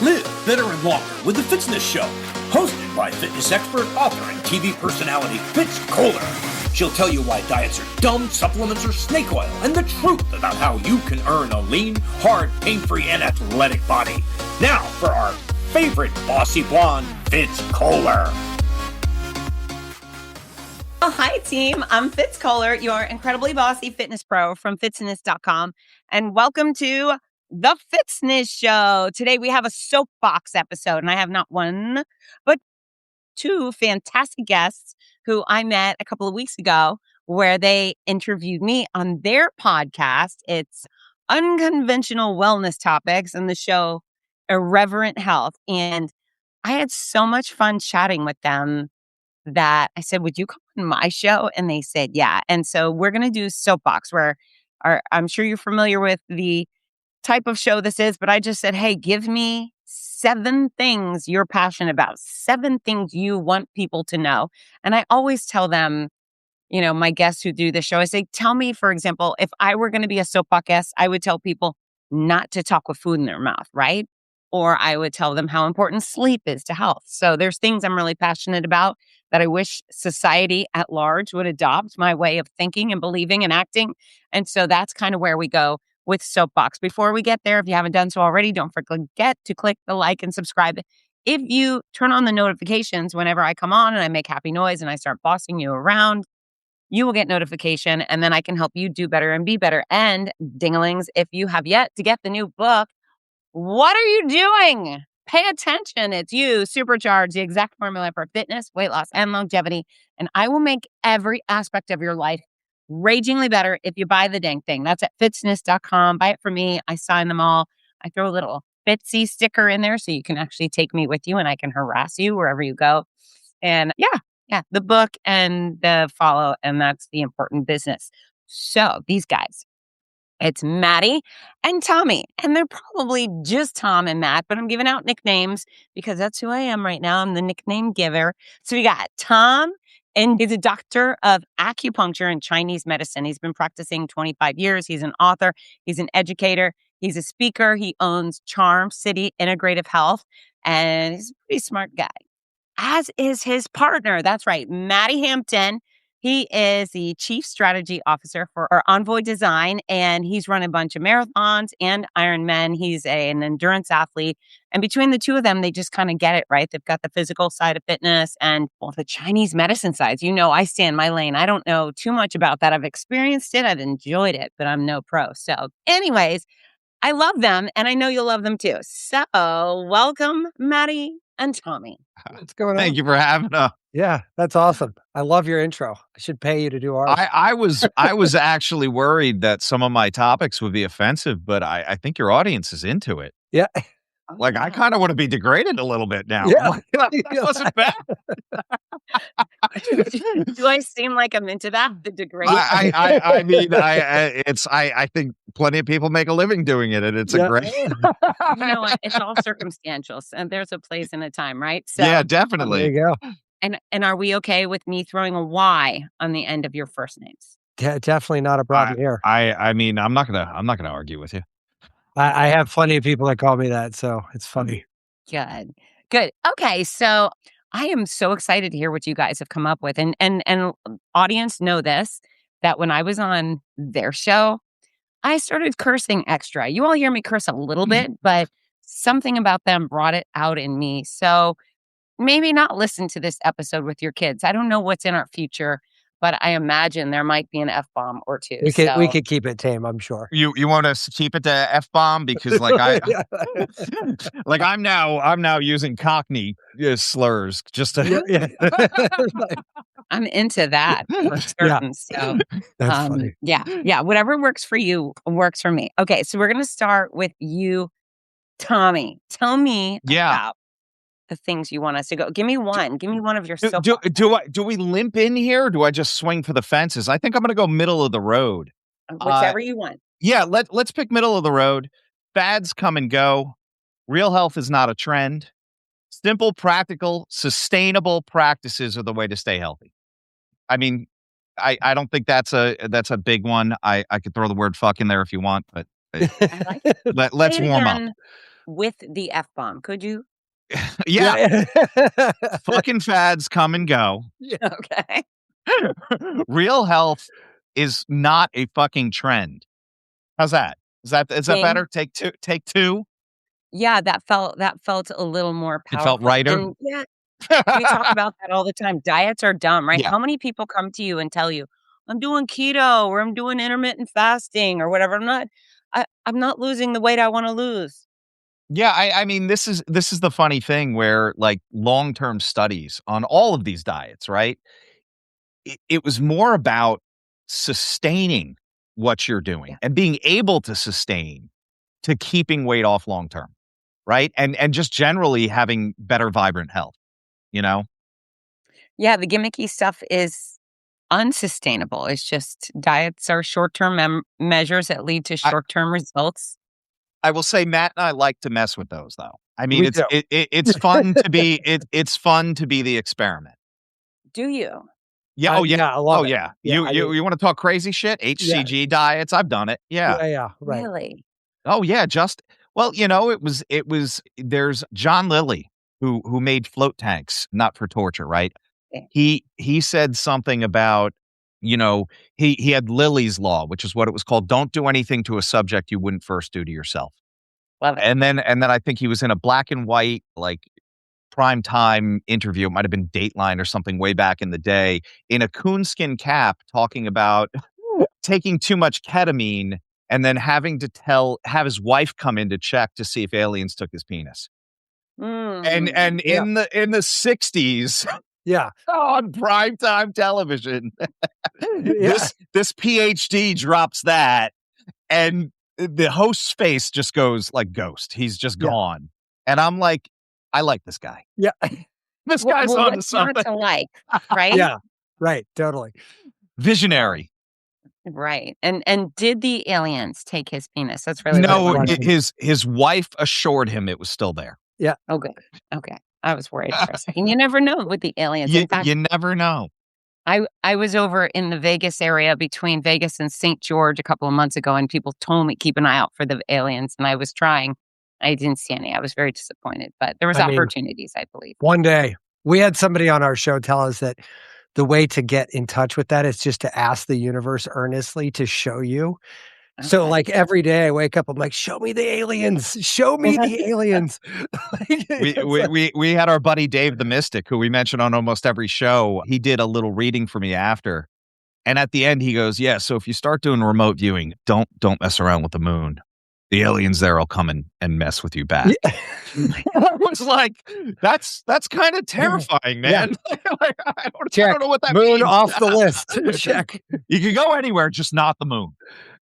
Live better and longer with the Fitzness Show, hosted by fitness expert, author, and TV personality Fitz Kohler. She'll tell you why diets are dumb, supplements are snake oil, and the truth about how you can earn a lean, hard, pain-free, and athletic body. Now for our favorite bossy blonde, Fitz Kohler. Oh, hi, team. I'm Fitz Kohler, your incredibly bossy fitness pro from fitzness.com, and welcome to the Fitzness Show. Today, we have a Soapbox episode, and I have not one, but two fantastic guests who I met a couple of weeks ago where they interviewed me on their podcast. It's Unconventional Wellness Topics, and the show Irreverent Health. And I had so much fun chatting with them that I said, would you come on my show? And they said, yeah. And so we're going to do Soapbox, where I'm sure you're familiar with the type of show this is, but I just said, hey, give me 7 things you're passionate about, 7 things you want people to know. And I always tell them, you know, my guests who do the show, I say, tell me, for example, if I were going to be a Soapbox guest, I would tell people not to talk with food in their mouth, right? Or I would tell them how important sleep is to health. So there's things I'm really passionate about that I wish society at large would adopt my way of thinking and believing and acting. And so that's kind of where we go with Soapbox. Before we get there, if you haven't done so already, don't forget to click the like and subscribe. If you turn on the notifications whenever I come on and I make happy noise and I start bossing you around, you will get notification, and then I can help you do better and be better. And dinglings, if you have yet to get the new book, what are you doing? Pay attention. It's you. Supercharge the exact formula for fitness, weight loss, and longevity. And I will make every aspect of your life ragingly better if you buy the dang thing. That's at fitzness.com. Buy it for me. I sign them all. I throw a little Fitzy sticker in there so you can actually take me with you and I can harass you wherever you go. And yeah, the book and the follow. And that's the important business. So these guys, it's Maddie and Tommy, and they're probably just Tom and Matt, but I'm giving out nicknames because that's who I am right now. I'm the nickname giver. So we got Tom, and he's a doctor of acupuncture and Chinese medicine. He's been practicing 25 years. He's an author. He's an educator. He's a speaker. He owns Charm City Integrative Health, and he's a pretty smart guy, as is his partner. That's right, Maddie Hampton. He is the Chief Strategy Officer for Envoy Design, and he's run a bunch of marathons and Ironman. He's an endurance athlete. And between the two of them, they just kind of get it, right? They've got the physical side of fitness and the Chinese medicine side. You know, I stay in my lane. I don't know too much about that. I've experienced it. I've enjoyed it, but I'm no pro. So anyways, I love them, and I know you'll love them too. So welcome, Maddie and Tommy. What's going on? Thank you for having us. Yeah, that's awesome. I love your intro. I should pay you to do ours. I was actually worried that some of my topics would be offensive, but I think your audience is into it. Yeah. Like, I kind of want to be degraded a little bit now. Yeah. That wasn't bad. Do I seem like I'm into that? The degrade? I mean, I think plenty of people make a living doing it, and it's a great. You know what? It's all circumstantial, and there's a place and a time, right? So, yeah, definitely. There you go. And are we okay with me throwing a Y on the end of your first names? Definitely not a problem here. I mean, I'm not gonna argue with you. I have plenty of people that call me that, so it's funny. Good. Okay, so I am so excited to hear what you guys have come up with, and audience know this, that when I was on their show, I started cursing extra. You all hear me curse a little bit, but something about them brought it out in me. So maybe not listen to this episode with your kids. I don't know what's in our future, but I imagine there might be an F-bomb or two. We could keep it tame, I'm sure. You want us to keep it to F-bomb because like like I'm now using Cockney slurs just to I'm into that for certain. So that's funny. Yeah, whatever works for you works for me. Okay, so we're gonna start with you, Tommy. Tell me about the things you want us to go. Give me one. Give me one of your do we limp in here or do I just swing for the fences? I think I'm going to go middle of the road. Whichever you want. Yeah, let's pick middle of the road. Fads come and go. Real health is not a trend. Simple, practical, sustainable practices are the way to stay healthy. I mean, I don't think that's a big one. I could throw the word fuck in there if you want, but I like it. let's warm up. with the F-bomb, could you? Yeah. Fucking fads come and go. Okay. Real health is not a fucking trend. How's that? Is that Ding. better? Take two. Yeah, that felt a little more It felt powerful. righter. And yeah, we talk about that all the time. Diets are dumb, right? Yeah. How many people come to you and tell you, "I'm doing keto or I'm doing intermittent fasting or whatever." I'm not losing the weight I want to lose. Yeah, I mean, this is the funny thing where like long-term studies on all of these diets, right? It was more about sustaining what you're doing and being able to sustain to keeping weight off long term, right? And just generally having better vibrant health, you know? Yeah, the gimmicky stuff is unsustainable. It's just diets are short-term measures that lead to I short-term results. I will say Matt and I like to mess with those though. I mean, We do. it's fun to be it's fun to be the experiment. Do you? Yeah, oh yeah. Yeah, I love Oh it. yeah. Yeah, I mean, You want to talk crazy shit? yeah, HCG diets, I've done it. Yeah. right. Really? Oh yeah, well, it was there's John Lilly who made float tanks, not for torture, right? Okay. He said something about, he had Lilly's law, which is what it was called. Don't do anything to a subject you wouldn't first do to yourself. Love it. And then I think he was in a black and white, like prime time interview. It might have been Dateline or something way back in the day, in a coonskin cap talking about taking too much ketamine and then having to have his wife come in to check to see if aliens took his penis. And Yeah. in the 60s Yeah. on primetime television, Yeah. this PhD drops that, and the host's face just goes like ghost. He's just Yeah. gone. And I'm like, I like this guy. Yeah. This guy's on to what's not something. to like, right? Yeah. Right. Totally. Visionary. Right. And did the aliens take his penis? That's really what I No, wanted to know. his wife assured him it was still there. Oh, good. Okay. I was worried for a second. You never know with the aliens. You, In fact, you never know. I was over in the Vegas area between Vegas and St. George a couple of months ago, and people told me keep an eye out for the aliens, and I was trying. I didn't see any. I was very disappointed, but there was I mean, opportunities, I believe. One day we had somebody on our show tell us that the way to get in touch with that is just to ask the universe earnestly to show you. So Okay. like every day I wake up, I'm like, show me the aliens, show me the aliens. We had our buddy Dave the Mystic, who we mention on almost every show. He did a little reading for me after. And at the end he goes, yeah, so if you start doing remote viewing, don't mess around with the moon. The aliens there will come and mess with you back. Yeah. I was like, that's kind of terrifying, man. Like, I don't know what that Moon means. off the list. Check. You can go anywhere, just not the moon.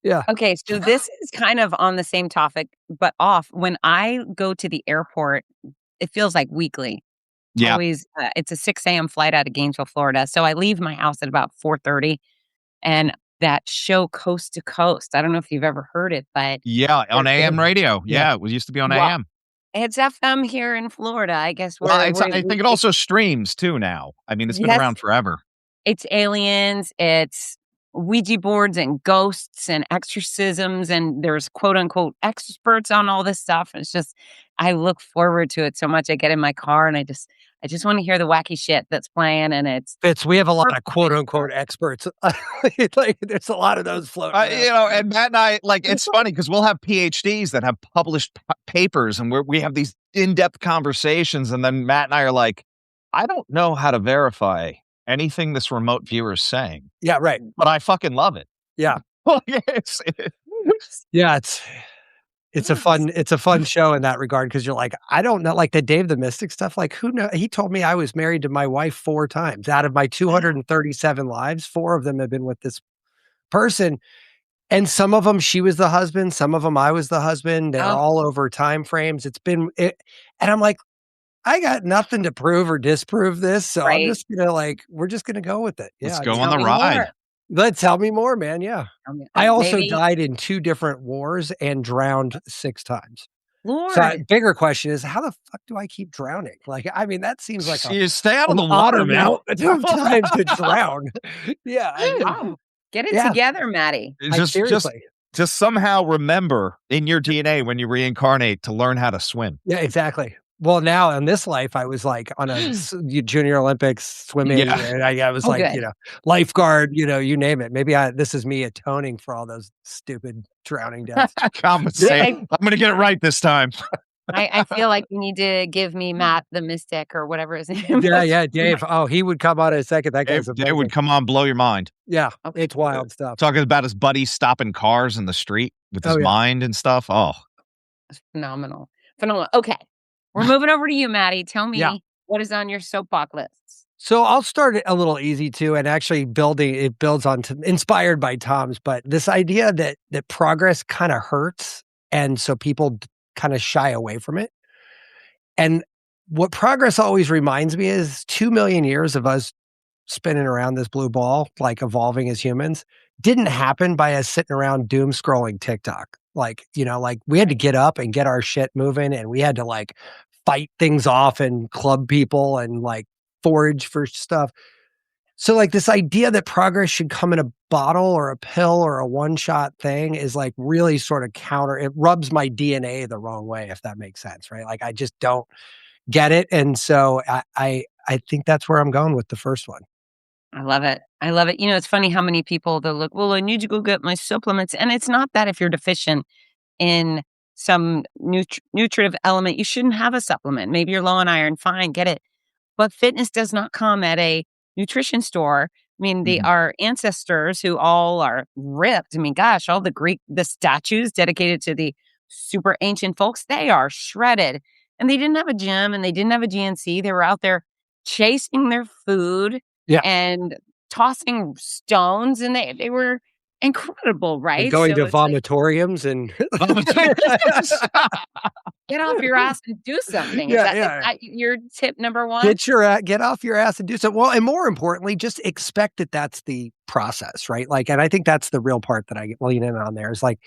Yeah. Okay, so this is kind of on the same topic, but off. When I go to the airport, it feels like weekly. Yeah. Always, it's a 6 a.m. flight out of Gainesville, Florida. So I leave my house at about 4:30, and that show Coast to Coast. I don't know if you've ever heard it, but Yeah, on AM radio. Yeah. Yeah, it used to be on Well, AM. it's FM here in Florida, I guess. Well, I think it also streams too now. I mean, it's been Yes. around forever. It's aliens, it's Ouija boards and ghosts and exorcisms, and there's quote unquote experts on all this stuff. It's just, I look forward to it so much. I get in my car and I just want to hear the wacky shit that's playing, and it's Fitz, we have a lot of perfect. quote unquote experts. Like there's a lot of those floating around. And Matt and I, like, it's funny because we'll have PhDs that have published papers, and we have these in-depth conversations, and then Matt and I are like, I don't know how to verify anything this remote viewer is saying, Yeah, right. but I fucking love it. Yeah. Yes. Yeah, it's a fun show in that regard because you're like, I don't know, like the Dave the Mystic stuff. Like, who knows? He told me I was married to my wife 4 times out of my 237 lives. 4 of them have been with this person, and some of them she was the husband, some of them I was the husband. They're Oh. all over time frames. And I'm like, I got nothing to prove or disprove this, so Right. I'm just gonna we're just gonna go with it. Let's Yeah, go on Tell the me ride. more. Let's tell me more, man. Yeah. I also Maybe- died in 2 different wars and drowned 6 times. Lord. So bigger question is, how the fuck do I keep drowning? Like, I mean, that seems like You stay out of an the water, odd man. amount of time to drown. Yeah. I mean, Wow. Get it Yeah. together, Maddie. like, seriously. just somehow remember in your DNA when you reincarnate to learn how to swim. Yeah, exactly. Well, now in this life, I was like on a junior Olympics swimming, Yeah. and I was Oh, like, good. lifeguard, you name it. Maybe this is me atoning for all those stupid drowning deaths. Compensate. I'm going to get it right this time. I feel like you need to give me Matt the Mystic or whatever his name is. Yeah, Dave. Oh, he would come on in a second. That guy's They would amazing. come on, blow your mind. Yeah, Okay. it's wild stuff. Talking about his buddies stopping cars in the street with his Oh, yeah. mind and stuff. Oh, Phenomenal. Okay. We're moving over to you, Maddie. Tell me Yeah. what is on your soapbox lists. So I'll start it a little easy too, and actually it builds on inspired by Tom's, but this idea that progress kind of hurts, and so people kind of shy away from it. And what progress always reminds me is 2 million years of us spinning around this blue ball, like evolving as humans, didn't happen by us sitting around doom scrolling TikTok. Like we had to get up and get our shit moving, and we had to like fight things off and club people and like forage for stuff. So like this idea that progress should come in a bottle or a pill or a one-shot thing is like really sort of it rubs my DNA the wrong way, if that makes sense, right? Like I just don't get it. And so I think that's where I'm going with the first one. I love it. I love it. It's funny how many people they'll look, well, I need to go get my supplements. And it's not that if you're deficient in some nutritive element, you shouldn't have a supplement. Maybe you're low on iron, fine, get it. But fitness does not come at a nutrition store. I mean, our ancestors who all are ripped. I mean, gosh, all the statues dedicated to the super ancient folks, they are shredded. And they didn't have a gym and they didn't have a GNC. They were out there chasing their food and tossing stones, and they were incredible, right? And going to vomitoriums and get off your ass and do something. Is that your tip number one? Get off your ass and do something. Well, and more importantly, just expect that that's the process, right? Like, and I think that's the real part that I lean in on there is like,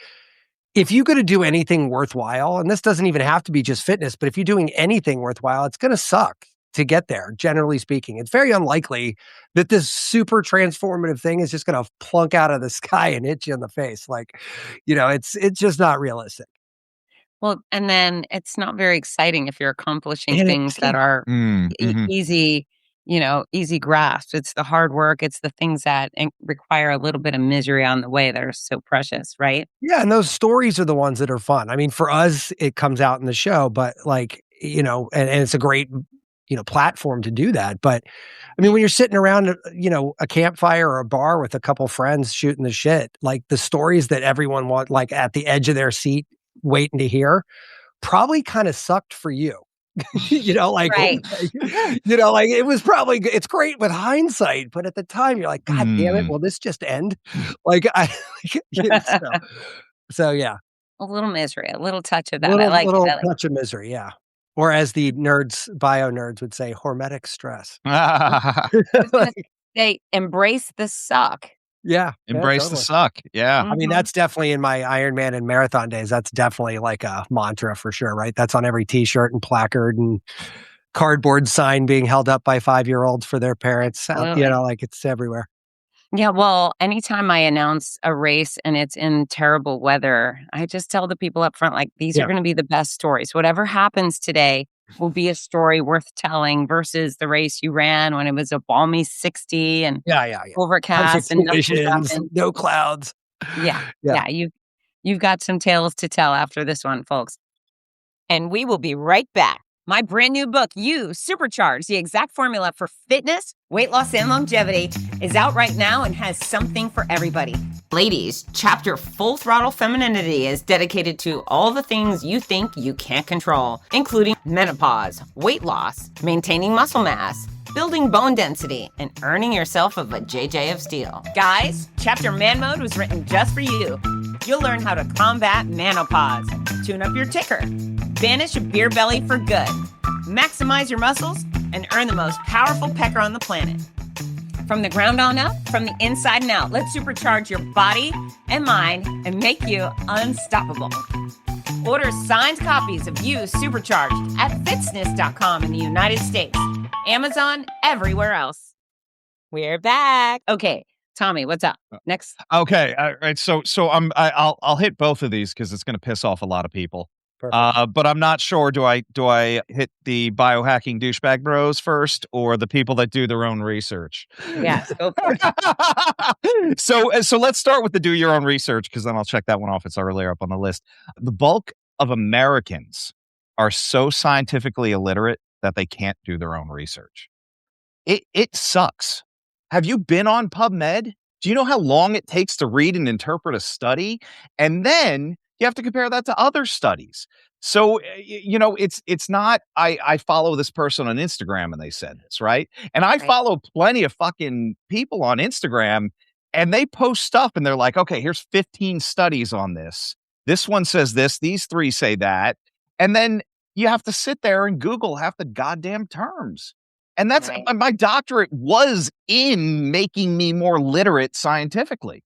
if you're going to do anything worthwhile, and this doesn't even have to be just fitness, but if you're doing anything worthwhile, it's going to suck to get there, generally speaking. It's very unlikely that this super transformative thing is just going to plunk out of the sky and hit you in the face. Like, it's just not realistic. Well, and then it's not very exciting if you're accomplishing things that are easy, easy grasp. It's the hard work. It's the things that require a little bit of misery on the way that are so precious, right? Yeah, and those stories are the ones that are fun. I mean, for us, it comes out in the show, but like, and it's a great platform to do that. But I mean, when you're sitting around, a campfire or a bar with a couple friends shooting the shit, like the stories that everyone want, like at the edge of their seat, waiting to hear, probably kind of sucked for you. Right. Like it was probably, it's great with hindsight, but at the time you're like, God damn it, will this just end? Like, so yeah. A little misery, a little touch of that. I like it. Touch of misery, yeah. Or as the bio nerds would say, hormetic stress. They embrace the suck. Yeah. Embrace the suck. Yeah. I mean, that's definitely in my Ironman and marathon days. That's definitely like a mantra for sure, right? That's on every t-shirt and placard and cardboard sign being held up by 5-year-olds for their parents. Like it's everywhere. Yeah, well, anytime I announce a race and it's in terrible weather, I just tell the people up front, like, these are going to be the best stories. Whatever happens today will be a story worth telling versus the race you ran when it was a balmy 60 and overcast and no clouds. Yeah. You've got some tales to tell after this one, folks. And we will be right back. My brand new book, You Supercharge, the exact formula for fitness, weight loss, and longevity, is out right now and has something for everybody. Ladies, chapter Full Throttle Femininity is dedicated to all the things you think you can't control, including menopause, weight loss, maintaining muscle mass, building bone density, and earning yourself a vajayjay of steel. Guys, chapter Man Mode was written just for you. You'll learn how to combat menopause, tune up your ticker, banish a beer belly for good, maximize your muscles, and earn the most powerful pecker on the planet. From the ground on up, from the inside and out, let's supercharge your body and mind and make you unstoppable. Order signed copies of You Supercharged at fitzness.com in the United States, Amazon, everywhere else. We're back. Okay, Tommy, what's up? Next. Okay. All right. I'll hit both of these because it's going to piss off a lot of people. Perfect. But I'm not sure. Do I hit the biohacking douchebag bros first or the people that do their own research? Yes, go for it. So let's start with the do your own research because then I'll check that one off. It's earlier up on the list. The bulk of Americans are so scientifically illiterate that they can't do their own research. It sucks. Have you been on PubMed? Do you know how long it takes to read and interpret a study? And then you have to compare that to other studies. So, it's not, I follow this person on Instagram and they said this, right? And I follow plenty of fucking people on Instagram and they post stuff and they're like, okay, here's 15 studies on this. This one says this, these 3 say that. And then you have to sit there and Google half the goddamn terms. And that's my doctorate was in making me more literate scientifically.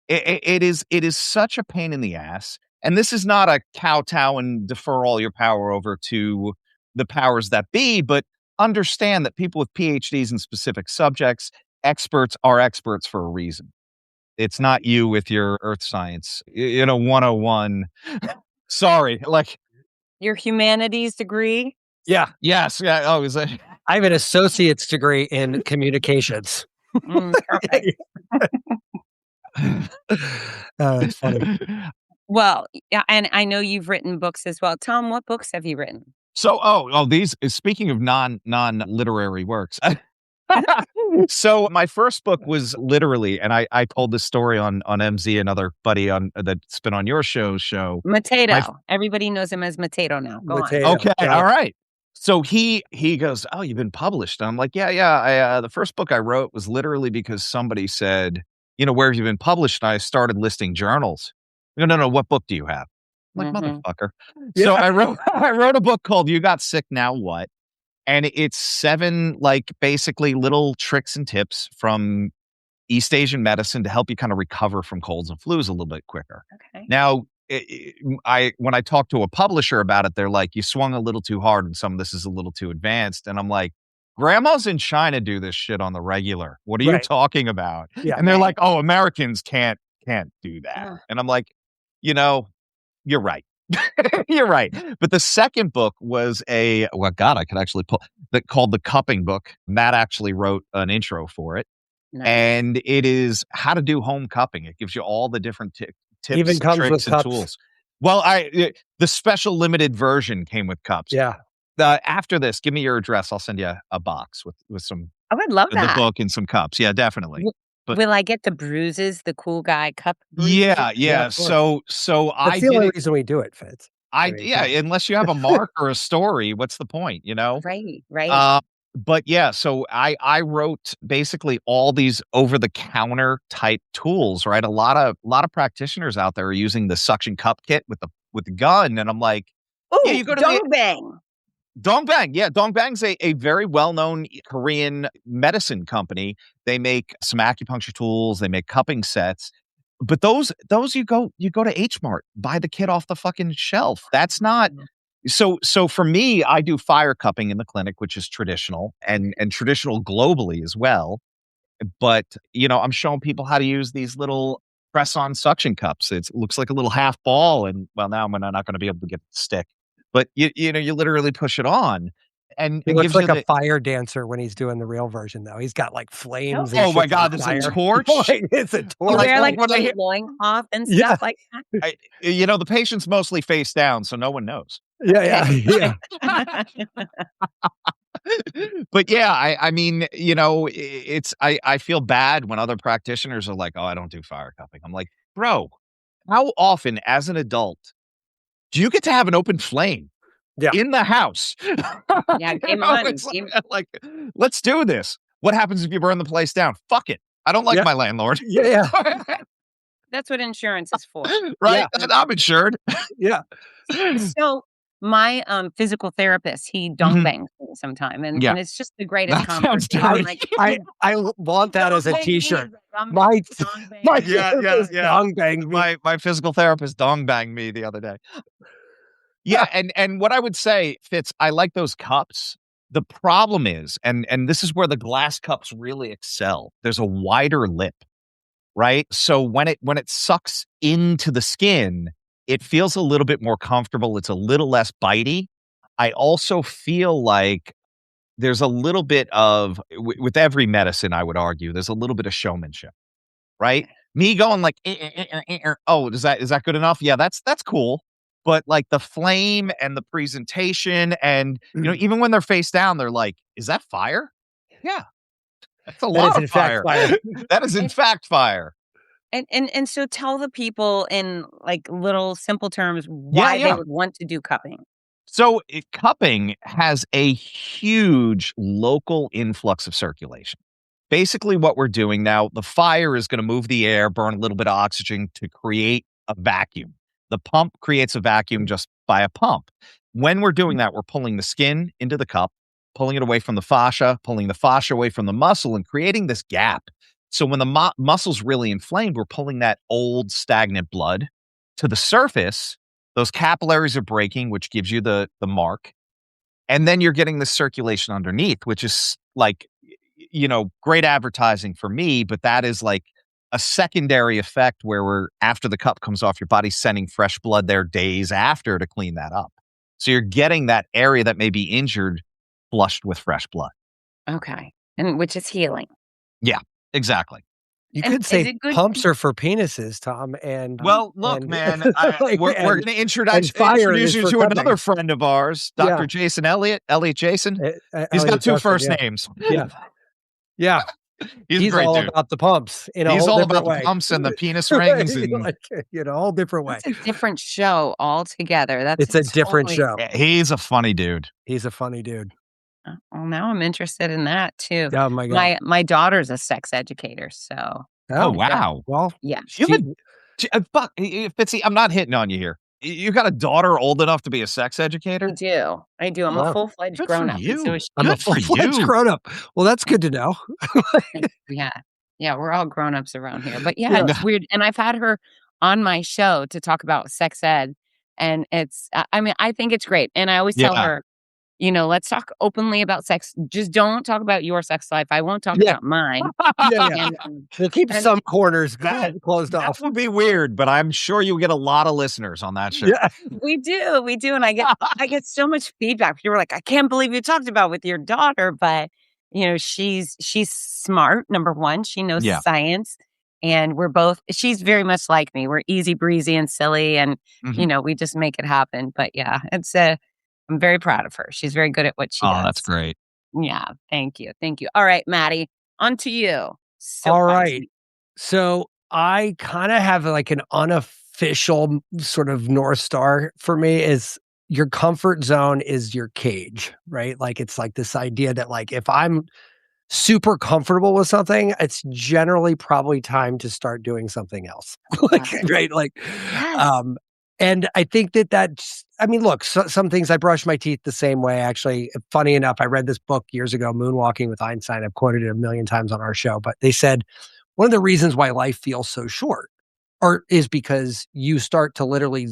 It is such a pain in the ass. And this is not a kowtow and defer all your power over to the powers that be, but understand that people with PhDs in specific subjects, experts are experts for a reason. It's not you with your earth science, 101. Sorry, like your humanities degree. Yeah. Yes. Yeah. Oh, is that? I have an associate's degree in communications. Perfect. It's funny. Well, yeah, and I know you've written books as well. Tom, what books have you written? So, these, speaking of non-literary works. So my first book was literally, and I told this story on MZ, another buddy that's been on your show. Matato. Everybody knows him as Matato now. Go on. Okay. Yeah. All right. So he goes, oh, you've been published. And I'm like, yeah. The first book I wrote was literally because somebody said, where have you been published? And I started listing journals. No. What book do you have? I'm like, motherfucker. Yeah. So I wrote a book called You Got Sick, Now What? And it's 7, basically little tricks and tips from East Asian medicine to help you kind of recover from colds and flus a little bit quicker. Okay. Now, when I talk to a publisher about it, they're like, you swung a little too hard and some of this is a little too advanced. And I'm like, grandmas in China do this shit on the regular. What are you talking about? Yeah. And they're like, oh, Americans can't do that. And I'm like, you're right. You're right. But the second book was I could actually pull that called The Cupping Book. Matt actually wrote an intro for it. Nice. And it is how to do home cupping. It gives you all the different tips, Even comes tricks, with and cups. tools. Well, the special limited version came with cups. Yeah. After this, give me your address. I'll send you a box with some I would love the that. book and some cups. Yeah, definitely. But- Will I get the bruises, the cool guy cup bruises? Yeah. of course. So That's I the did only it. reason we do it, Fitz. Unless you have a mark or a story, what's the point, Right. But yeah, so I wrote basically all these over-the-counter type tools, right? A lot of practitioners out there are using the suction cup kit with the gun, and I'm like, Ooh, yeah, you go to Dongbang. Dongbang. Yeah, Dongbang's a very well-known Korean medicine company. They make some acupuncture tools, they make cupping sets. But those you go to H Mart, buy the kit off the fucking shelf. That's not so for me, I do fire cupping in the clinic, which is traditional and traditional globally as well. But I'm showing people how to use these little press-on suction cups. It looks like a little half ball, and well, now I'm not going to be able to get the stick. But you literally push it on. And He it looks gives like you a fire dancer when he's doing the real version, though. He's got flames. And Oh my shit God, on there's fire. a torch. It's a You torch. wear when I hear- loincloth and Yeah. stuff like that. the patient's mostly face down, so no one knows. Yeah. But yeah, I mean, it's I feel bad when other practitioners are like, oh, I don't do fire cupping. I'm like, bro, how often as an adult do you get to have an open flame in the house? Yeah, game on. It's like, let's do this. What happens if you burn the place down? Fuck it. I don't like my landlord. Yeah. That's what insurance is for. Right? I'm insured. Yeah. So my physical therapist, he dongbangs me sometime, and it's just the greatest That sounds conversation. tight. I want that as a t-shirt. My Yeah. dong banged me. My physical therapist dong banged me the other day. Yeah, and what I would say, Fitz, I like those cups. The problem is, and this is where the glass cups really excel. There's a wider lip. right? So when it sucks into the skin, it feels a little bit more comfortable. It's a little less bitey. I also feel like there's a little bit of with every medicine, I would argue, there's a little bit of showmanship, right? Me going like, oh, is that good enough? Yeah, that's cool. But like the flame and the presentation, and even when they're face down, they're like, is that fire? Yeah, that's a That is lot in of fact fire. fire. That is in fact fire. And so tell the people in like little simple terms why they Yeah. would want to do cupping. So cupping has a huge local influx of circulation. Basically, what we're doing now, the fire is going to move the air, burn a little bit of oxygen to create a vacuum. The pump creates a vacuum just by a pump. When we're doing that, we're pulling the skin into the cup, pulling it away from the fascia, pulling the fascia away from the muscle, and creating this gap. So when the muscle's really inflamed, we're pulling that old stagnant blood to the surface. Those capillaries are breaking, which gives you the mark. And then you're getting the circulation underneath, which is like, great advertising for me, but that is like a secondary effect where after the cup comes off, your body's sending fresh blood there days after to clean that up. So you're getting that area that may be injured flushed with fresh blood. Okay. And which is healing. Yeah, exactly. You And could is say it good- pumps are for penises, Tom. And Well, look, and- man, like, we're going to introduce fire you is to for another cupping. friend of ours, Dr. Yeah. Jason Elliott Jason. He's Elliot got two Justin, first yeah. names. Yeah. Yeah. He's a great all dude. about the pumps in a He's whole all different about way. the pumps and the penis rings. And like, a whole different way. That's a different show altogether. That's It's a different show. he's a funny dude. He's a funny dude. Well, now I'm interested in that too. Oh my God. My daughter's a sex educator, so Oh, wow. Well, yeah. Fitzy, I'm not hitting on you here. You got a daughter old enough to be a sex educator? I do. I'm Wow. a full-fledged Good grown for up. you. I'm a Good for full-fledged you. grown up. Well, that's good to know. Yeah, we're all grown ups around here. But yeah, Yeah. it's weird. And I've had her on my show to talk about sex ed. And I think it's great. And I always tell Yeah. her, let's talk openly about sex. Just don't talk about your sex life. I won't talk Yeah. about mine. Yeah. We'll keep some corners closed That off. would be weird, but I'm sure you get a lot of listeners on that show. Yeah. We do. And I get so much feedback. People are like, I can't believe you talked about with your daughter, but she's smart. Number one, she knows Yeah. science, and she's very much like me. We're easy breezy and silly, and we just make it happen. But yeah, I'm very proud of her. She's very good at what she does. Oh, that's great. Yeah. Thank you. All right, Maddie, on to you. All right. So I kind of have like an unofficial sort of North Star for me is your comfort zone is your cage, right? Like it's like this idea that like if I'm super comfortable with something, it's generally probably time to start doing something else. Right? Like, Yes. and I think that's, look, some things I brush my teeth the same way. Actually, funny enough, I read this book years ago, Moonwalking with Einstein. I've quoted it a million times on our show, but they said one of the reasons why life feels so short is because you start to literally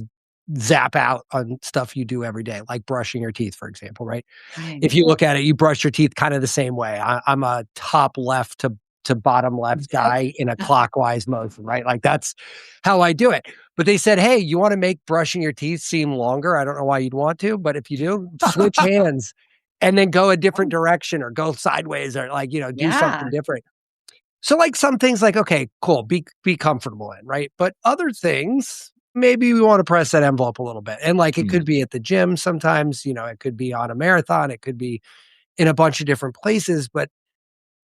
zap out on stuff you do every day, like brushing your teeth, for example, right? If you look at it, you brush your teeth kind of the same way. I'm a top left to bottom left guy in a clockwise motion, right? Like that's how I do it. But they said, hey, you want to make brushing your teeth seem longer? I don't know why you'd want to, but if you do, switch hands and then go a different direction or go sideways or like, do something different. So like some things like, okay, cool, be comfortable in, right? But other things, maybe we want to press that envelope a little bit. And like it could be at the gym sometimes, it could be on a marathon, it could be in a bunch of different places, but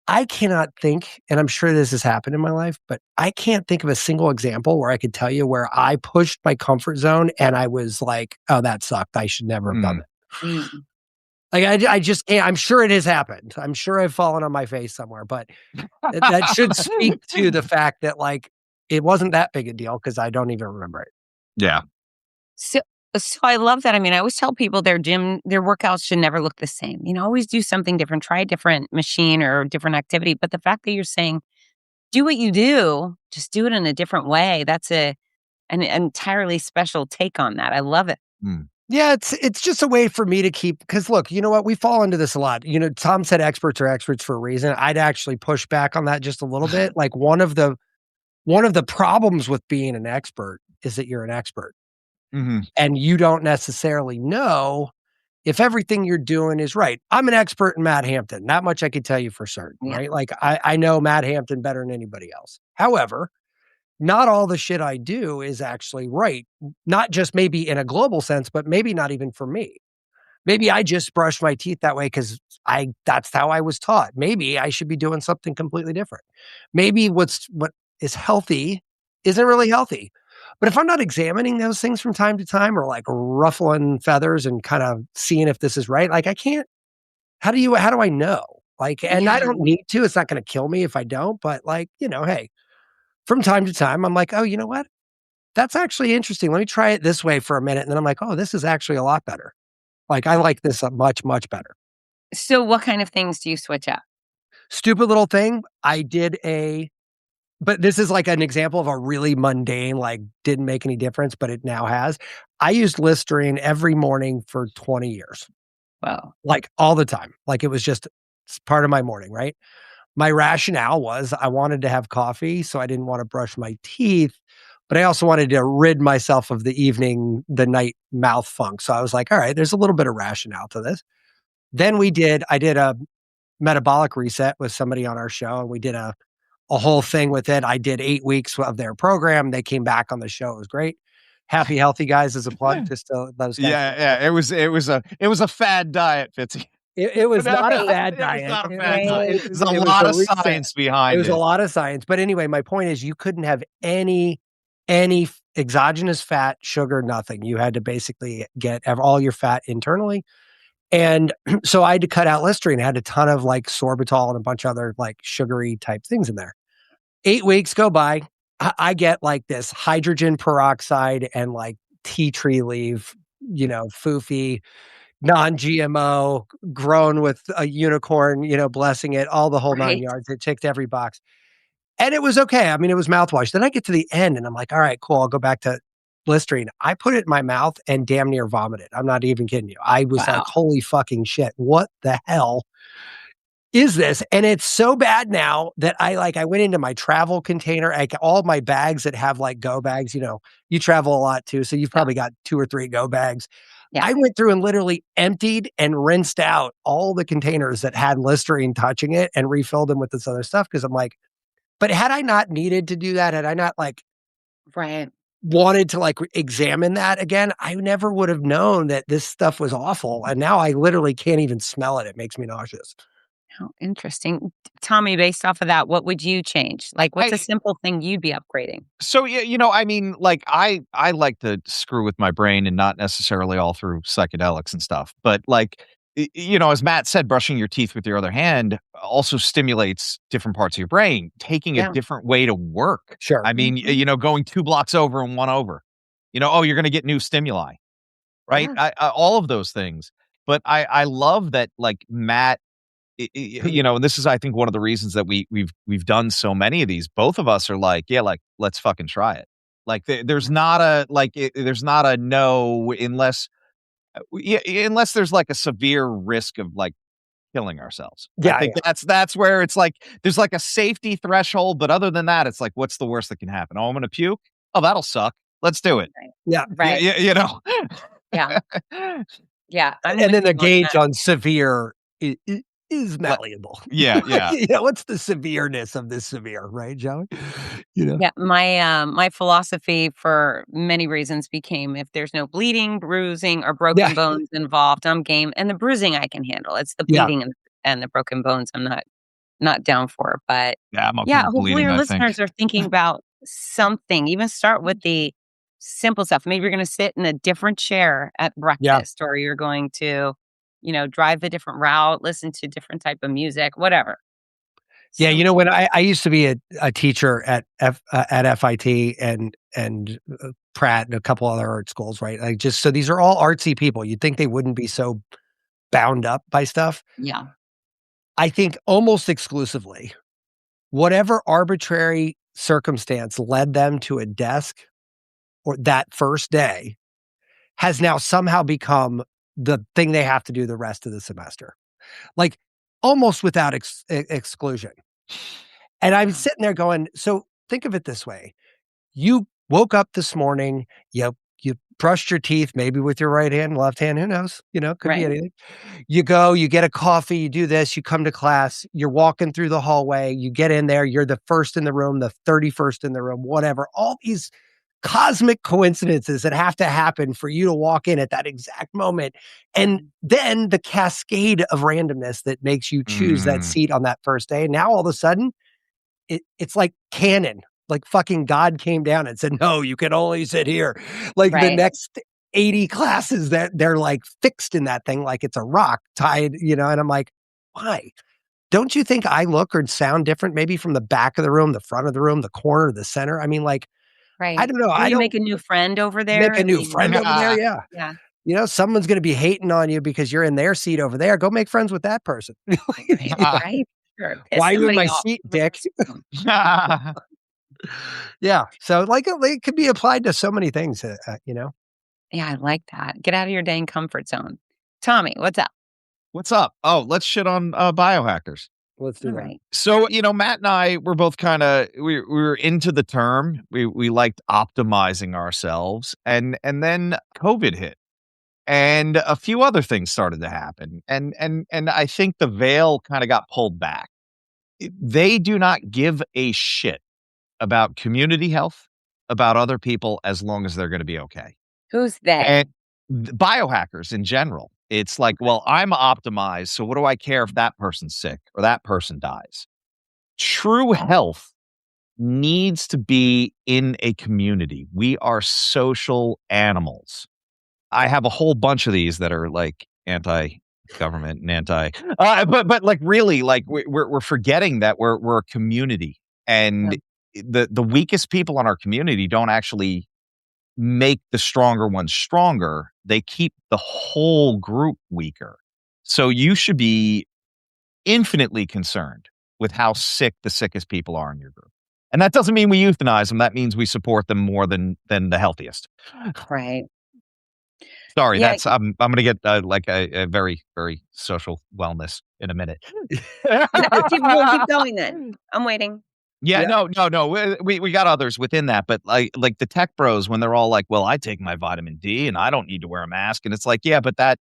I cannot think, and I'm sure this has happened in my life, but I can't think of a single example where I could tell you where I pushed my comfort zone and I was like, oh, that sucked. I should never have done it. Like I just can't. I'm sure it has happened. I'm sure I've fallen on my face somewhere, but that should speak to the fact that like it wasn't that big a deal because I don't even remember it. Yeah. So I love that. I always tell people their workouts should never look the same. Always do something different. Try a different machine or a different activity. But the fact that you're saying, do what you do, just do it in a different way. That's an entirely special take on that. I love it. Yeah, it's just a way for me to keep, because look, you know what? We fall into this a lot. Tom said experts are experts for a reason. I'd actually push back on that just a little bit. Like one of the one of the problems with being an expert is that you're an expert. Mhm. And you don't necessarily know if everything you're doing is right. I'm an expert in Matt Hampton. That much I could tell you for certain, Yeah. right? Like I know Matt Hampton better than anybody else. However, not all the shit I do is actually right. Not just maybe in a global sense, but maybe not even for me. Maybe I just brush my teeth that way because that's how I was taught. Maybe I should be doing something completely different. Maybe what is healthy isn't really healthy. But if I'm not examining those things from time to time or like ruffling feathers and kind of seeing if this is right, like I can't, how do I know? Like, and I Yeah. don't need to, it's not going to kill me if I don't, but like, hey, from time to time, I'm like, oh, you know what? That's actually interesting. Let me try it this way for a minute. And then I'm like, oh, this is actually a lot better. Like, I like this much, much better. So what kind of things do you switch up? Stupid little thing. But this is like an example of a really mundane, like didn't make any difference, but it now has. I used Listerine every morning for 20 years, Well, like all the time. Like it was just part of my morning, right? My rationale was I wanted to have coffee, so I didn't want to brush my teeth, but I also wanted to rid myself of the night mouth funk. So I was like, all right, there's a little bit of rationale to this. Then I did a metabolic reset with somebody on our show, and we did a whole thing with it. I did 8 weeks of their program. They came back on the show. It was great. Happy Healthy Guys is a plug, just to those guys. Yeah. It was a fad diet, Fitzy. It was not a Right. fad It was diet. not a It fad was- diet. it- There's a it was lot of reset. science It behind was it. a lot of science. But anyway, my point is you couldn't have any exogenous fat, sugar, nothing. You had to basically have all your fat internally. And so I had to cut out Listerine. I had a ton of like sorbitol and a bunch of other like sugary type things in there. 8 weeks go by. I get like this hydrogen peroxide and like tea tree leaf, foofy, non-GMO, grown with a unicorn, blessing it, all the whole 9 right. yards. It ticked every box. And it was okay. I mean, it was mouthwash. Then I get to the end and I'm like, all right, cool. I'll go back to Listerine. I put it in my mouth and damn near vomited. I'm not even kidding you. I was like, Wow. holy fucking shit. What the hell is this? And it's so bad now that I went into my travel container, like all my bags that have like go bags, you travel a lot too. So you've probably got 2 or 3 go bags. Yeah. I went through and literally emptied and rinsed out all the containers that had Listerine touching it and refilled them with this other stuff. Cause I'm like, but had I not needed to do that, had I not like Right. wanted to like examine that again, I never would have known that this stuff was awful. And now I literally can't even smell it. It makes me nauseous. How interesting. Tommy, based off of that, what would you change? Like, what's a simple thing you'd be upgrading? So I mean, like I like to screw with my brain and not necessarily all through psychedelics and stuff. But like as Matt said, brushing your teeth with your other hand also stimulates different parts of your brain, taking a Yeah. different way to work. Sure. I mean, going 2 blocks over and 1 over. You're going to get new stimuli, right? Yeah. I all of those things. But I love that like Matt and this is, I think, one of the reasons that we've done so many of these. Both of us are like, yeah, like let's fucking try it. Like there's not a no unless unless there's like a severe risk of like killing ourselves. Yeah, I think that's where it's like there's like a safety threshold, but other than that, it's like what's the worst that can happen? Oh, I'm gonna puke. Oh, that'll suck. Let's do it. Yeah. Right. Yeah. Yeah. Yeah. I'm And with then the you on gauge that. on severe is malleable. Yeah, yeah. What's the severeness of this severe, right, Joey? Yeah, my philosophy for many reasons became if there's no bleeding, bruising, or broken Yeah. bones involved, I'm game. And the bruising I can handle. It's the Yeah. bleeding and the broken bones I'm not down for. But Yeah, I'm okay yeah, with hopefully bleeding, your I think. listeners are thinking about something. Even start with the simple stuff. Maybe you're going to sit in a different chair at breakfast, or you're going to, drive a different route, listen to different type of music, whatever. Yeah, Something. when I used to be a teacher at FIT and Pratt and a couple other art schools, right? Like so these are all artsy people. You'd think they wouldn't be so bound up by stuff. Yeah. I think almost exclusively, whatever arbitrary circumstance led them to a desk or that first day has now somehow become the thing they have to do the rest of the semester. Like almost without exclusion. And I'm sitting there going, so think of it this way. You woke up this morning, you brushed your teeth, maybe with your right hand, left hand, who knows? Could be Right. anything. You go, you get a coffee, you do this, you come to class, you're walking through the hallway, you get in there, you're the first in the room, the 31st in the room, whatever. All these cosmic coincidences that have to happen for you to walk in at that exact moment. And then the cascade of randomness that makes you choose that Mm. seat on that first day. Now all of a sudden, it's like canon. Like fucking God came down and said, no, you can only sit here. Like the Right. next 80 classes that they're like fixed in that thing, like it's a rock tied, and I'm like, why? Don't you think I look or sound different maybe from the back of the room, the front of the room, the corner, the center? I mean, like, I Right. don't know. Will I you don't make a new friend over there? make I a new mean, friend over there. Yeah. yeah. Someone's going to be hating on you because you're in their seat over there. Go make friends with that person. Right. Sure. Piss Why are you in somebody my off. seat, dick? Yeah. So like it could be applied to so many things, Yeah, I like that. Get out of your dang comfort zone. Tommy, what's up? What's up? Oh, let's shit on biohackers. Let's do All that. right. So, Matt and I were both kind of we were into the term. We liked optimizing ourselves, and then COVID hit, and a few other things started to happen, and I think the veil kind of got pulled back. They do not give a shit about community health, about other people, as long as they're going to be okay. Who's they? And biohackers in general, it's like, well, I'm optimized, so what do I care if that person's sick or that person dies? True health needs to be in a community. We are social animals. I have a whole bunch of these that are like anti-government and but like really, like we're forgetting that we're a community, Yeah. and the weakest people in our community don't actually make the stronger ones stronger. They keep the whole group weaker. So you should be infinitely concerned with how sick the sickest people are in your group. And that doesn't mean we euthanize them. That means we support them more than the healthiest. Right. Sorry, Yeah. I'm going to get like a very, very social wellness in a minute. We'll keep going then. I'm waiting. Yeah, Yeah. no. We got others within that, but like the tech bros, when they're all like, "Well, I take my vitamin D and I don't need to wear a mask," and it's like, yeah, but that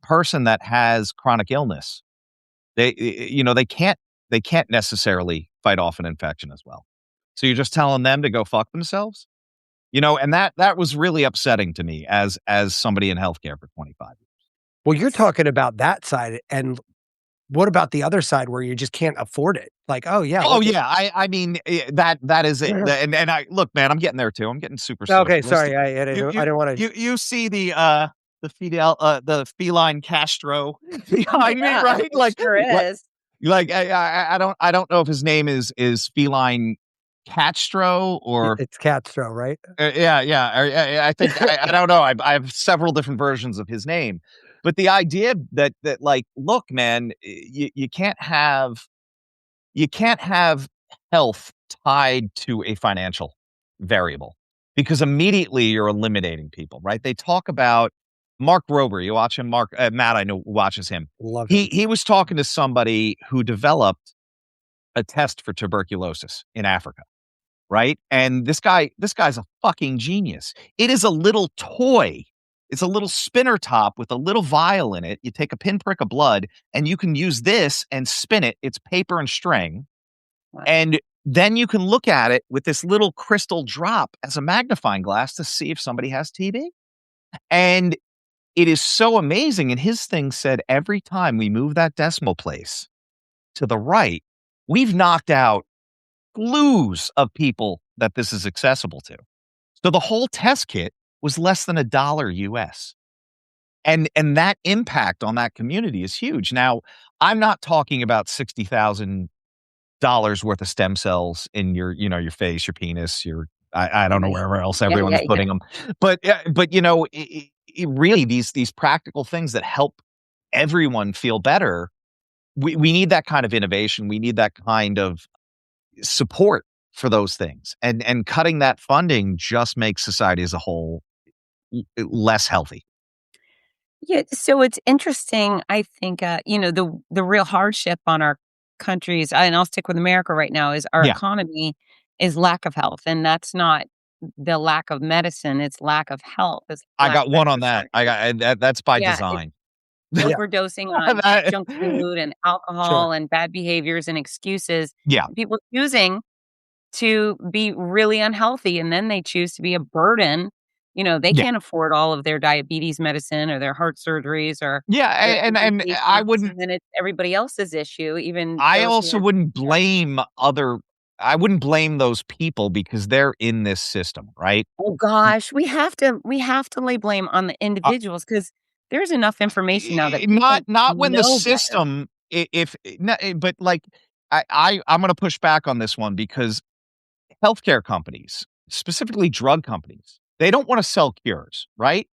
person that has chronic illness, they can't necessarily fight off an infection as well. So you're just telling them to go fuck themselves, and that was really upsetting to me as somebody in healthcare for 25 years. Well, you're talking about that side, and what about the other side where you just can't afford it? Like, oh yeah. Oh look at- yeah, I mean that is it. And I look, man, I'm getting there too. I'm getting super Okay, socialistic. sorry, I didn't want to. You see the feline Castro behind me, Yeah, right? it sure is. I don't know if his name is feline Castro or It's Castro, right? I think I don't know. I have several different versions of his name, but the idea that like, look, man, you can't have health tied to a financial variable, because immediately you're eliminating people, right? They talk about Mark Rober. You watch him, Matt, I know watches him. Love him. He was talking to somebody who developed a test for tuberculosis in Africa, right? And this guy's a fucking genius. It is a little toy. It's a little spinner top with a little vial in it. You take a pinprick of blood and you can use this and spin it. It's paper and string. Wow. And then you can look at it with this little crystal drop as a magnifying glass to see if somebody has TB. And it is so amazing. And his thing said, every time we move that decimal place to the right, we've knocked out glues of people that this is accessible to. So the whole test kit was less than $1 US. And that impact on that community is huge. Now, I'm not talking about $60,000 worth of stem cells in your face, your penis, I don't know wherever else everyone's putting them. But it really, these practical things that help everyone feel better. We need that kind of innovation. We need that kind of support for those things, and cutting that funding just makes society as a whole less healthy. Yeah, so it's interesting. I think the real hardship on our countries, and I'll stick with America right now, is our Yeah. economy is lack of health, and that's not the lack of medicine, it's lack of health. It's I lack got of one on that. exercise. That's by Yeah, design. Yeah. overdosing on That- junk food and Sure. alcohol and bad behaviors and excuses. yeah. People choosing to be really unhealthy, and then they choose to be a burden. They Yeah. can't afford all of their diabetes medicine or their heart surgeries or Yeah, their and I amputations, wouldn't and then it's everybody else's issue, even I those who also are. wouldn't blame I wouldn't blame those people because they're in this system, right? Oh gosh, we have to lay blame on the Uh, individuals because there's enough information now that not people not when the know better. system if no, but like I'm going to push back on this one because healthcare companies, specifically drug companies, they don't want to sell cures, right?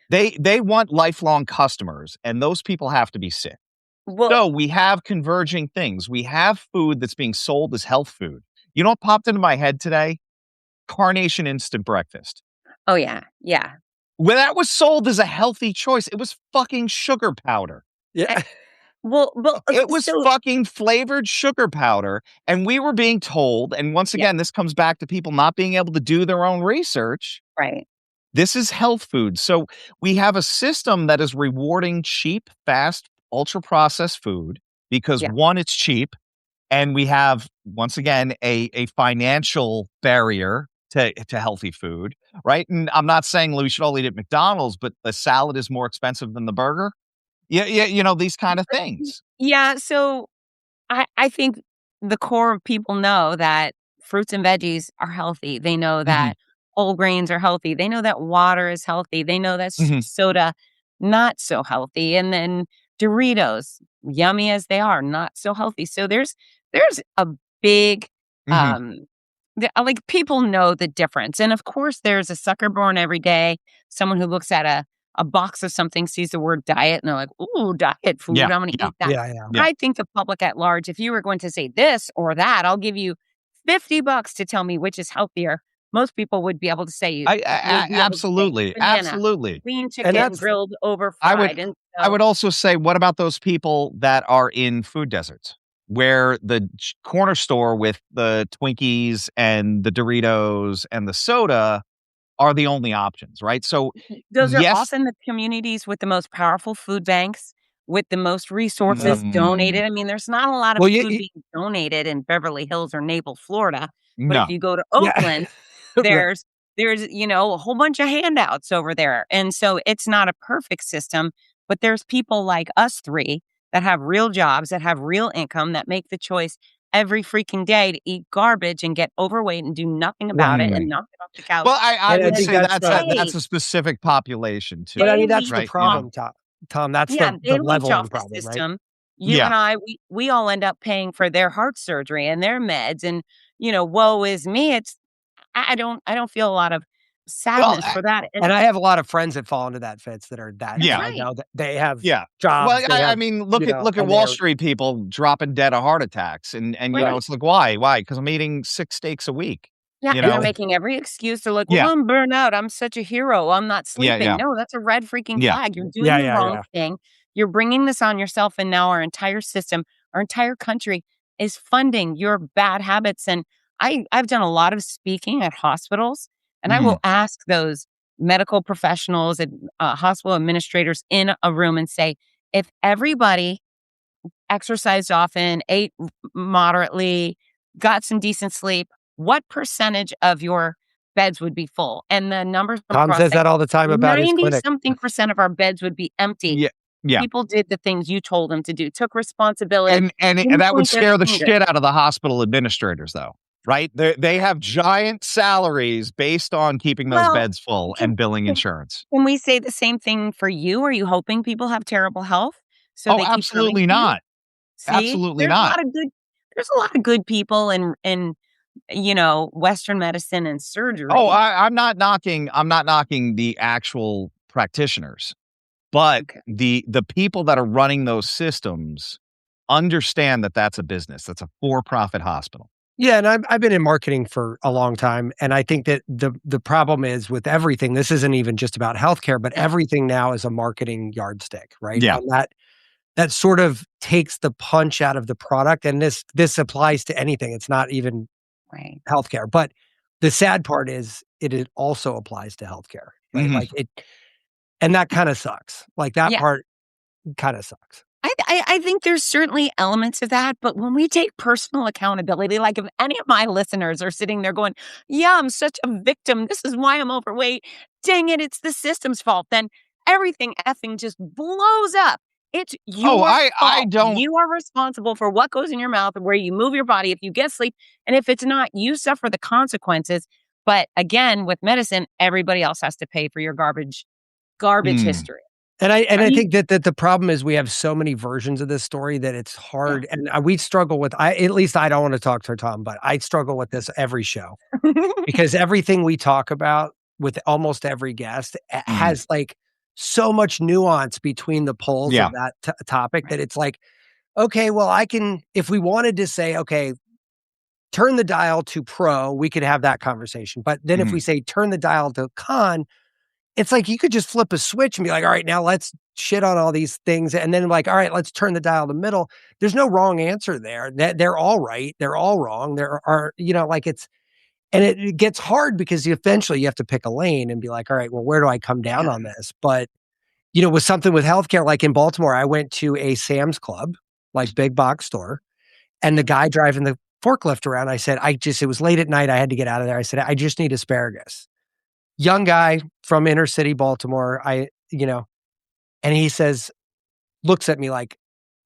They want lifelong customers, and those people have to be sick. Well, So we have converging things. We have food that's being sold as health food. You know what popped into my head today? Carnation instant breakfast. oh yeah, yeah. When that was sold as a healthy choice, it was fucking sugar powder. Yeah. I, well, It was so fucking flavored sugar powder. And we were being told, and once yeah, again, this comes back to people not being able to do their own research. right, This is health food. So we have a system that is rewarding cheap, fast, ultra processed food because yeah. one, it's cheap. And we have, once again, a financial barrier to healthy food, right? And I'm not saying we should all eat at McDonald's, but the salad is more expensive than the burger. Yeah, yeah, these kind of things. Yeah, so I think the core of people know that fruits and veggies are healthy. They know Mhm, that whole grains are healthy. They know that water is healthy. They know that mhm, soda not so healthy. And then Doritos, yummy as they are, not so healthy. So there's a big mhm. um like people know the difference. And of course there's a sucker born every day, someone who looks at a box of something, sees the word diet, and they're like, "Ooh, diet food. Yeah, I'm gonna yeah, eat that." Yeah, yeah. yeah. I think the public at large, if you were going to say this or that, I'll give you $50 to tell me which is healthier. Most people would be able to say would be able to say Absolutely, banana, absolutely. lean And chicken, that's grilled over I would fried. And I so would also say, what about those people that are in food deserts where the corner store with the Twinkies and the Doritos and the soda are the only options, right? So, those are yes. often the communities with the most powerful food banks, with the most yeah. resources Mm, donated. I mean, there's not a lot of Well, food being donated in Beverly Hills or Naples, Florida. But if no. you go to yeah. Oakland, Right. there's a whole bunch of handouts over there. And so it's not a perfect system, but there's people like us three that have real jobs, that have real income, that make the choice every freaking day to eat garbage and get overweight and do nothing Right, about it right. and Mm. knock it off the couch. Well, I And I would And think say that's that's hey, a specific population but too, I mean, daily that's the leech right? off. problem, Tom. That's Yeah, the they leech leveling off the problem, right? system. You Yeah. and I, we all end up paying for their heart surgery and their meds, and woe is me. I don't feel a lot of Well, sadness for that. And And I have a lot of friends that fall into that fits that are that that's yeah. bad right. now that they have Yeah. Well, jobs, they I have, mean, look at and Wall they're Street people dropping dead of heart attacks, and Right. it's like why? Why? Because I'm eating 6 steaks a week. Yeah, You and they're know? making every excuse. They're like, "Well, Yeah. I'm burnt out. I'm such a hero. I'm not Yeah. sleeping." Yeah. No, that's a red freaking Yeah. flag. You're doing yeah, the yeah, wrong yeah. thing. You're bringing this on yourself, and now our entire system, our entire country is funding your bad habits. And I've done a lot of speaking at hospitals, and I Mhm. will ask those medical professionals and hospital administrators in a room and say, if everybody exercised often, ate moderately, got some decent sleep, what percentage of your beds would be full? And the numbers come Tom across says say that all the time about his 90 clinic. something percent of our beds would be empty. Yeah. Yeah. People did the things you told them to do, took responsibility, And didn't that would point their scare the finger. shit out of the hospital administrators, though, right? They have giant salaries based on keeping those Well, beds full can, and billing can insurance. can we say the same thing for you? Are you hoping people have terrible health so Oh, they keep coming absolutely to you? not. See, Absolutely not. there's a lot of good people in Western medicine and Oh, surgery. I'm not knocking the actual practitioners, but Okay. the people that are running those systems understand that that's a business. That's a for-profit hospital. Yeah, and I've been in marketing for a long time, and I think that the problem is with everything, this isn't even just about healthcare, but everything now is a marketing yardstick, right? Yeah. And that sort of takes the punch out of the product, and this applies to anything. It's not even Right. healthcare. But the sad part is it also applies to healthcare, right? Mhm. Like and that kind of sucks. Like that Yeah. part kind of sucks. I think there's certainly elements of that, but when we take personal accountability, like if any of my listeners are sitting there going, yeah, I'm such a victim. This is why I'm overweight. Dang it, it's the system's fault. Then everything effing just blows up. It's Oh, your I fault. don't. You are responsible for what goes in your mouth and where you move your body, if you get sleep. And if it's not, you suffer the consequences. But again, with medicine, everybody else has to pay for your garbage Mm. history. And I Right. think that the problem is we have so many versions of this story that it's hard, and we struggle with. At least I don't want to talk to Tom, but I struggle with this every show because everything we talk about with almost every guest has like so much nuance between the poles Yeah. of that topic that it's like, okay, well, I can, if we wanted to say, okay, turn the dial to pro, we could have that conversation. But then if we say turn the dial to con, it's like you could just flip a switch and be like, all right, now let's shit on all these things. And then like, all right, let's turn the dial to middle. There's no wrong answer there. They're all right. They're all wrong. There are, like it's, and it gets hard because eventually you have to pick a lane and be like, all right, well, where do I come down on this? But, with something with healthcare, like in Baltimore, I went to a Sam's Club, like big box store. And the guy driving the forklift around, I said, it was late at night. I had to get out of there. I said, I just need asparagus. Young guy from inner city Baltimore. And he says, looks at me like,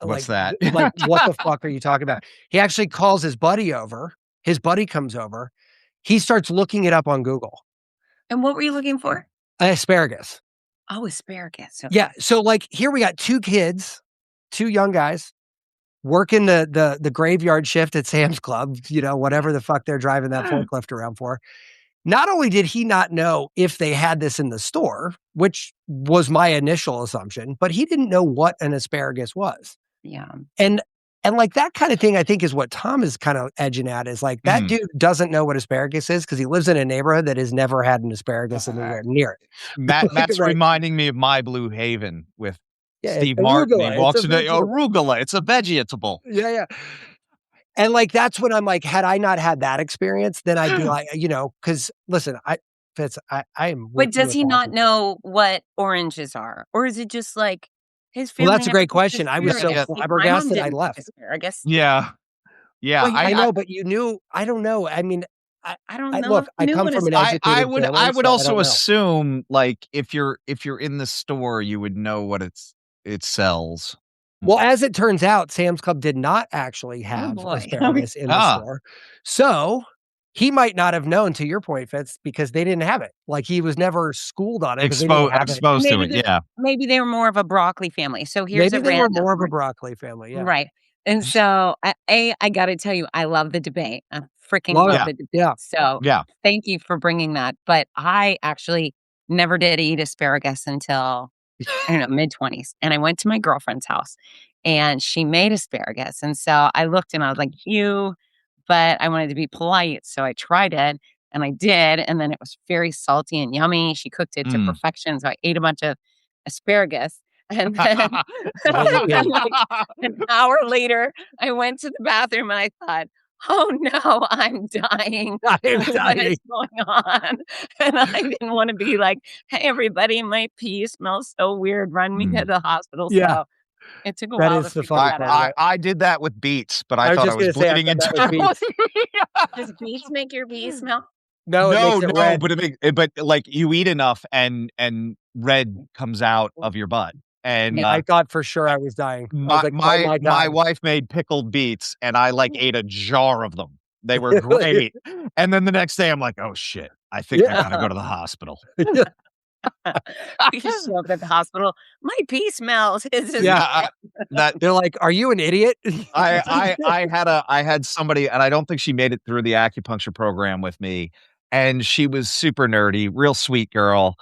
What's that? like, what the fuck are you talking about? He actually calls his buddy over. His buddy comes over. He starts looking it up on Google. And what were you looking for? Asparagus. Oh, asparagus. Okay. Yeah. So like here we got two kids, two young guys working the graveyard shift at Sam's Club, whatever the fuck they're driving that forklift around for. Not only did he not know if they had this in the store, which was my initial assumption, but he didn't know what an asparagus was. Yeah. And like that kind of thing, I think is what Tom is kind of edging at is like that dude doesn't know what asparagus is because he lives in a neighborhood that has never had an asparagus anywhere near it. Matt's Right. reminding me of My Blue Haven with Steve it's Martin. arugula. He walks It's a into vegetable. arugula. It's a vegetable. Yeah. And like, that's when I'm like, had I not had that experience, then I'd be like, because listen, I am. But does he not know what oranges are? Or is it just like his family? Well, that's a never great cooked question. I was so asparagus? My mom flabbergasted, I didn't cook left. asparagus. Yeah. Well, I know, but you knew. I don't know. I mean, I don't know. Look, if I you knew come what from an asparagus- educated I would family, I would so also don't know. assume like if you're in the store, you would know what it sells. Well, as it turns out, Sam's Club did not actually Oh, have boy. asparagus in the store. So he might not have known, to your point, Fitz, because they didn't have it. Like he was never schooled on it because they didn't have it. Exposed to it. Yeah. Maybe they were more of a broccoli family. So here's Maybe a they were random more of a one. broccoli family. Yeah. Right. And so I got to tell you, I love the debate. I freaking Love love it. the debate. Yeah. So Yeah. thank you for bringing that. But I actually never did eat asparagus until, I don't know, mid-20s. And I went to my girlfriend's house and she made asparagus. And so I looked and I was like, but I wanted to be polite. So I tried it and I did. And then it was very salty and yummy. She cooked it to perfection. So I ate a bunch of asparagus. And then and like an hour later, I went to the bathroom and I thought, oh no, I'm dying. I'm What dying. is going on? And I didn't want to be like, hey, everybody, my pee smells so weird. Run me to the hospital. Yeah. So it took a That while is to the figure funny that part out. of it. I did that with beets, but I I was thought just I was gonna say, I bleeding thought that was internally. Does beets make your pee smell? No, it makes it red. but like you eat enough and red comes out of your butt. And I thought for sure I was dying. I was like, oh my God. my wife made pickled beets and I like ate a jar of them. They were great. And then the next day I'm like, oh shit, I think I gotta go to the hospital. You just show up at the hospital. My pee smells. It's just They're like, are you an idiot? I had somebody, and I don't think she made it through the acupuncture program with me. And she was super nerdy, real sweet girl.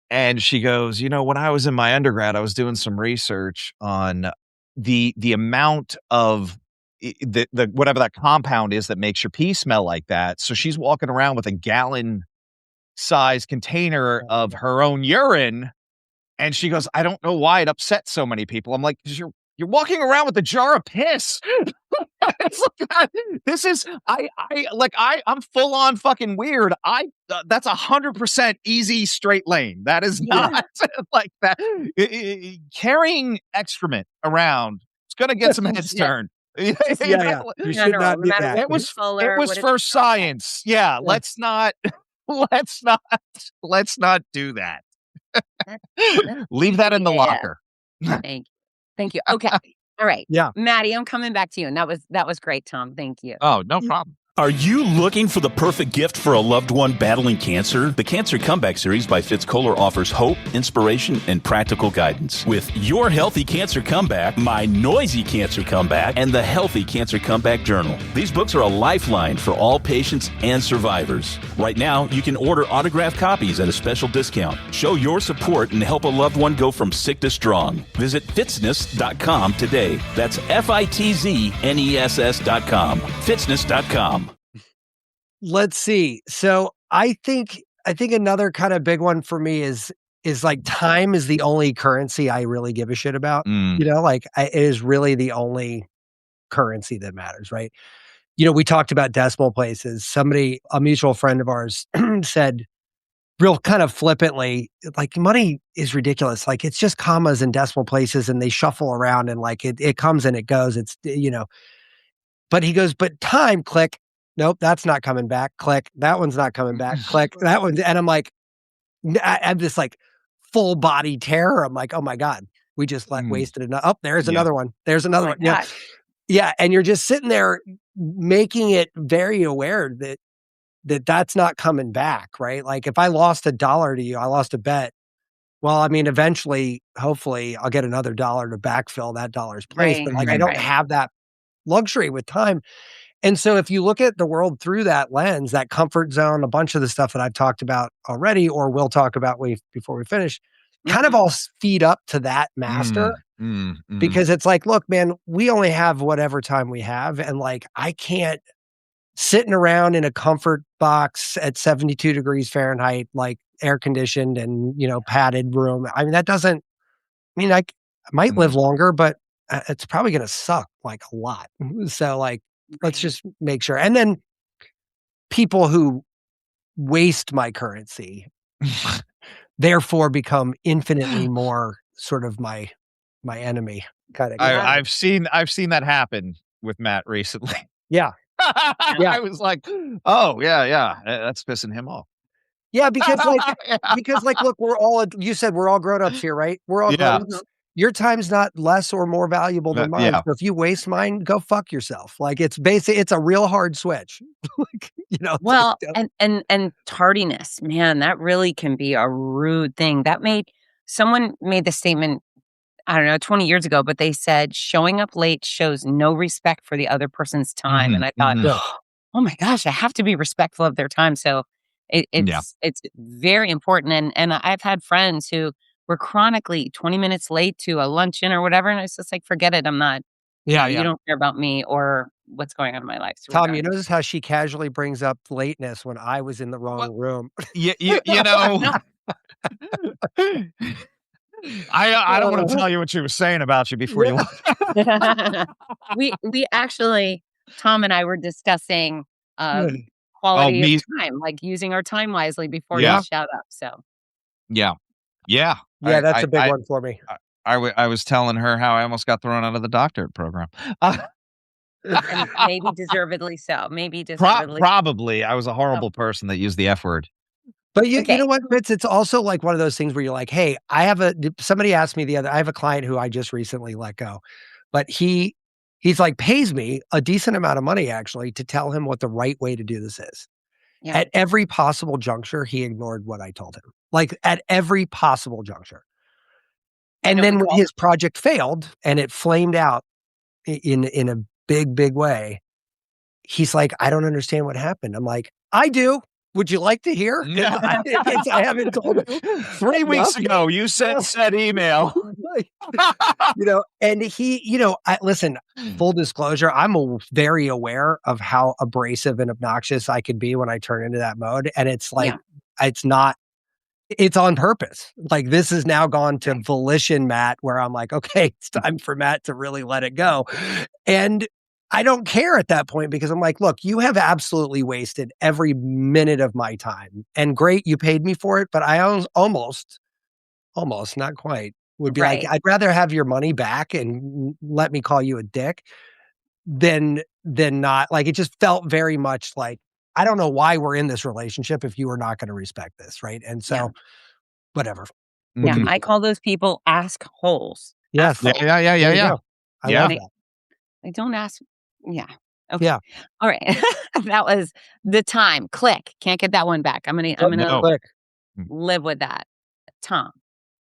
And she goes, when I was in my undergrad, I was doing some research on the amount of the whatever that compound is that makes your pee smell like that. So she's walking around with a gallon size container of her own urine. And she goes, I don't know why it upset so many people. I'm like, 'cause you're You're walking around with a jar of piss. It's like, this is I'm full on fucking weird. That's 100% easy straight lane. That is not like that. Carrying excrement around, it's gonna get some heads turned. You should not do that. It was for science. Yeah, let's not do that. Leave that in the locker. Thank you. Okay. All right. Yeah. Maddie, I'm coming back to you. And that was great, Tom. Thank you. Oh, no problem. Are you looking for the perfect gift for a loved one battling cancer? The Cancer Comeback series by Fitz Kohler offers hope, inspiration, and practical guidance. With Your Healthy Cancer Comeback, My Noisy Cancer Comeback, and The Healthy Cancer Comeback Journal. These books are a lifeline for all patients and survivors. Right now, you can order autographed copies at a special discount. Show your support and help a loved one go from sick to strong. Visit fitzness.com today. That's FITZNESS.com. Fitzness.com. Let's see. So I think another kind of big one for me is like time is the only currency I really give a shit about. You know, like it is really the only currency that matters, right? You know, we talked about decimal places. A mutual friend of ours said real kind of flippantly, like money is ridiculous. Like it's just commas and decimal places and they shuffle around and like it comes and it goes. It's, you know, but he goes, but time, click. Nope, that's not coming back. Click. That one's not coming back. Click. That one. And I'm like, I'm just like full body terror. I'm like, oh my God, we just wasted enough. Oh, there's another one. There's another one. Yeah. Yeah. And you're just sitting there making it very aware that that's not coming back, right? Like if I lost $1 to you, I lost a bet. Well, I mean, eventually, hopefully I'll get another $1 to backfill that dollar's place. But like I don't have that luxury with time. And so if you look at the world through that lens, that comfort zone, a bunch of the stuff that I've talked about already, or we'll talk about before we finish, kind of all feed up to that master. Because it's like, look, man, we only have whatever time we have. And like, I can't sitting around in a comfort box at 72 degrees Fahrenheit, like air conditioned and, you know, padded room. I mean, I might live longer, but it's probably going to suck like a lot. So like, let's just make sure. And then people who waste my currency, therefore become infinitely more sort of my enemy kind of guy. I've seen that happen with Matt recently. Yeah. Yeah. I was like, oh yeah. That's pissing him off. Yeah, because like, look, you said we're all grown-ups here, right? We're all grown-ups. Your time's not less or more valuable than mine. So if you waste mine, go fuck yourself. Like it's a real hard switch. Like, you know. Well, and tardiness, man, that really can be a rude thing. Someone made the statement, I don't know, 20 years ago, but they said showing up late shows no respect for the other person's time. And I thought, oh my gosh, I have to be respectful of their time. So it's very important. And I've had friends who were chronically 20 minutes late to a luncheon or whatever. And it's just like, forget it. I'm not, you don't care about me or what's going on in my life. So Tom, you notice how she casually brings up lateness when I was in the wrong room. You know, I don't want to tell you what she was saying about you before you left. we actually, Tom and I were discussing quality of time, like using our time wisely before you shout up. So yeah, that's a big one for me. I was telling her how I almost got thrown out of the doctorate program. And maybe deservedly so. Probably. I was a horrible person that used the F word. But you know what, Fitz? It's also like one of those things where you're like, hey, somebody asked me I have a client who I just recently let go, but he's like pays me a decent amount of money actually to tell him what the right way to do this is. Yeah. At every possible juncture, he ignored what I told him. Like at every possible juncture. And then when his project failed and it flamed out in a big, big way, he's like, I don't understand what happened. I'm like, I do. Would you like to hear? Yeah. I haven't told you. 3 weeks ago, you sent said email. You know, and he, you know, listen, full disclosure, I'm very aware of how abrasive and obnoxious I could be when I turn into that mode. And it's like, it's not it's on purpose. Like, this has now gone to volition Matt, where I'm like, okay, it's time for Matt to really let it go. And I don't care at that point because I'm like, look, you have absolutely wasted every minute of my time. And great, you paid me for it, but I almost, not quite, would be like, Right. I'd rather have your money back and let me call you a dick than not. Like, it just felt very much like, I don't know why we're in this relationship if you are not going to respect this, right? And so, Yeah. whatever. What Yeah. can you I do? call those people ask holes. Yes. Yeah, yeah, yeah, yeah, There you yeah. go. I Yeah. love They, that. they don't ask. Yeah. Okay. Yeah. All right. That was the time. Click. Can't get that one back. I'm Nope, gonna No. click. live with that. Tom.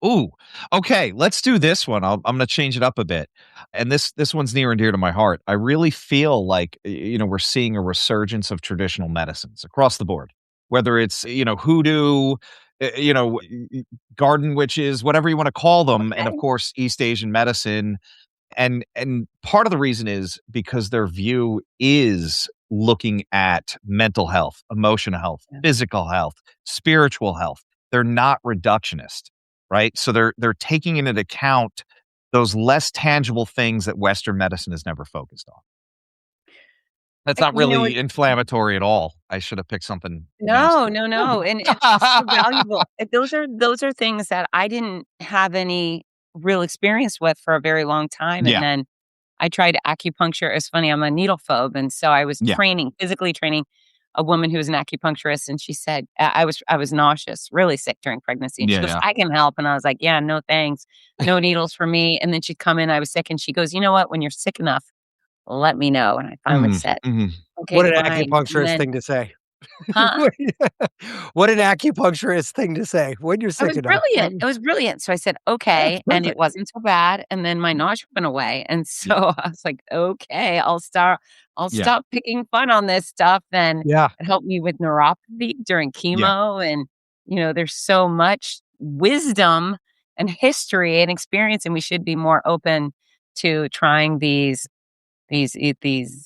Ooh, okay. Let's do this one. I'm going to change it up a bit, and this one's near and dear to my heart. I really feel like we're seeing a resurgence of traditional medicines across the board, whether it's hoodoo, garden witches, whatever you want to call them, and of Okay. course East Asian medicine. And part of the reason is because their view is looking at mental health, emotional health, Yeah. physical health, spiritual health. They're not reductionist, right? So they're taking into account those less tangible things that Western medicine has never focused on. That's not You know what? really inflammatory at all. I should have picked something No, nasty. no, no, and it's so valuable. Those are things that I didn't have any real experience with for a very long time, and Yeah, then I tried acupuncture. It's funny, I'm a needle phobe, and so I was yeah, physically training a woman who was an acupuncturist, and she said I was nauseous, really sick during pregnancy, and she yeah, goes, yeah. "I can help," and I was like, "Yeah, no thanks, no needles for me." And then she'd come in, I was sick, and she goes, "You know what? When you're sick enough, let me know." And I finally Mhm, said, mhm. "Okay, What an fine." And acupuncturist then, thing to say. huh? What an acupuncturist thing to say. When you're I sick was enough. brilliant. It was brilliant. So I said, That's "Okay," and it perfect. wasn't so bad, and then my nausea went away, and so I was like, "Okay, I'll Yeah, stop picking fun on this stuff," and Yeah. it helped me with neuropathy during yeah. chemo, and, there's so much wisdom and history and experience, and we should be more open to trying these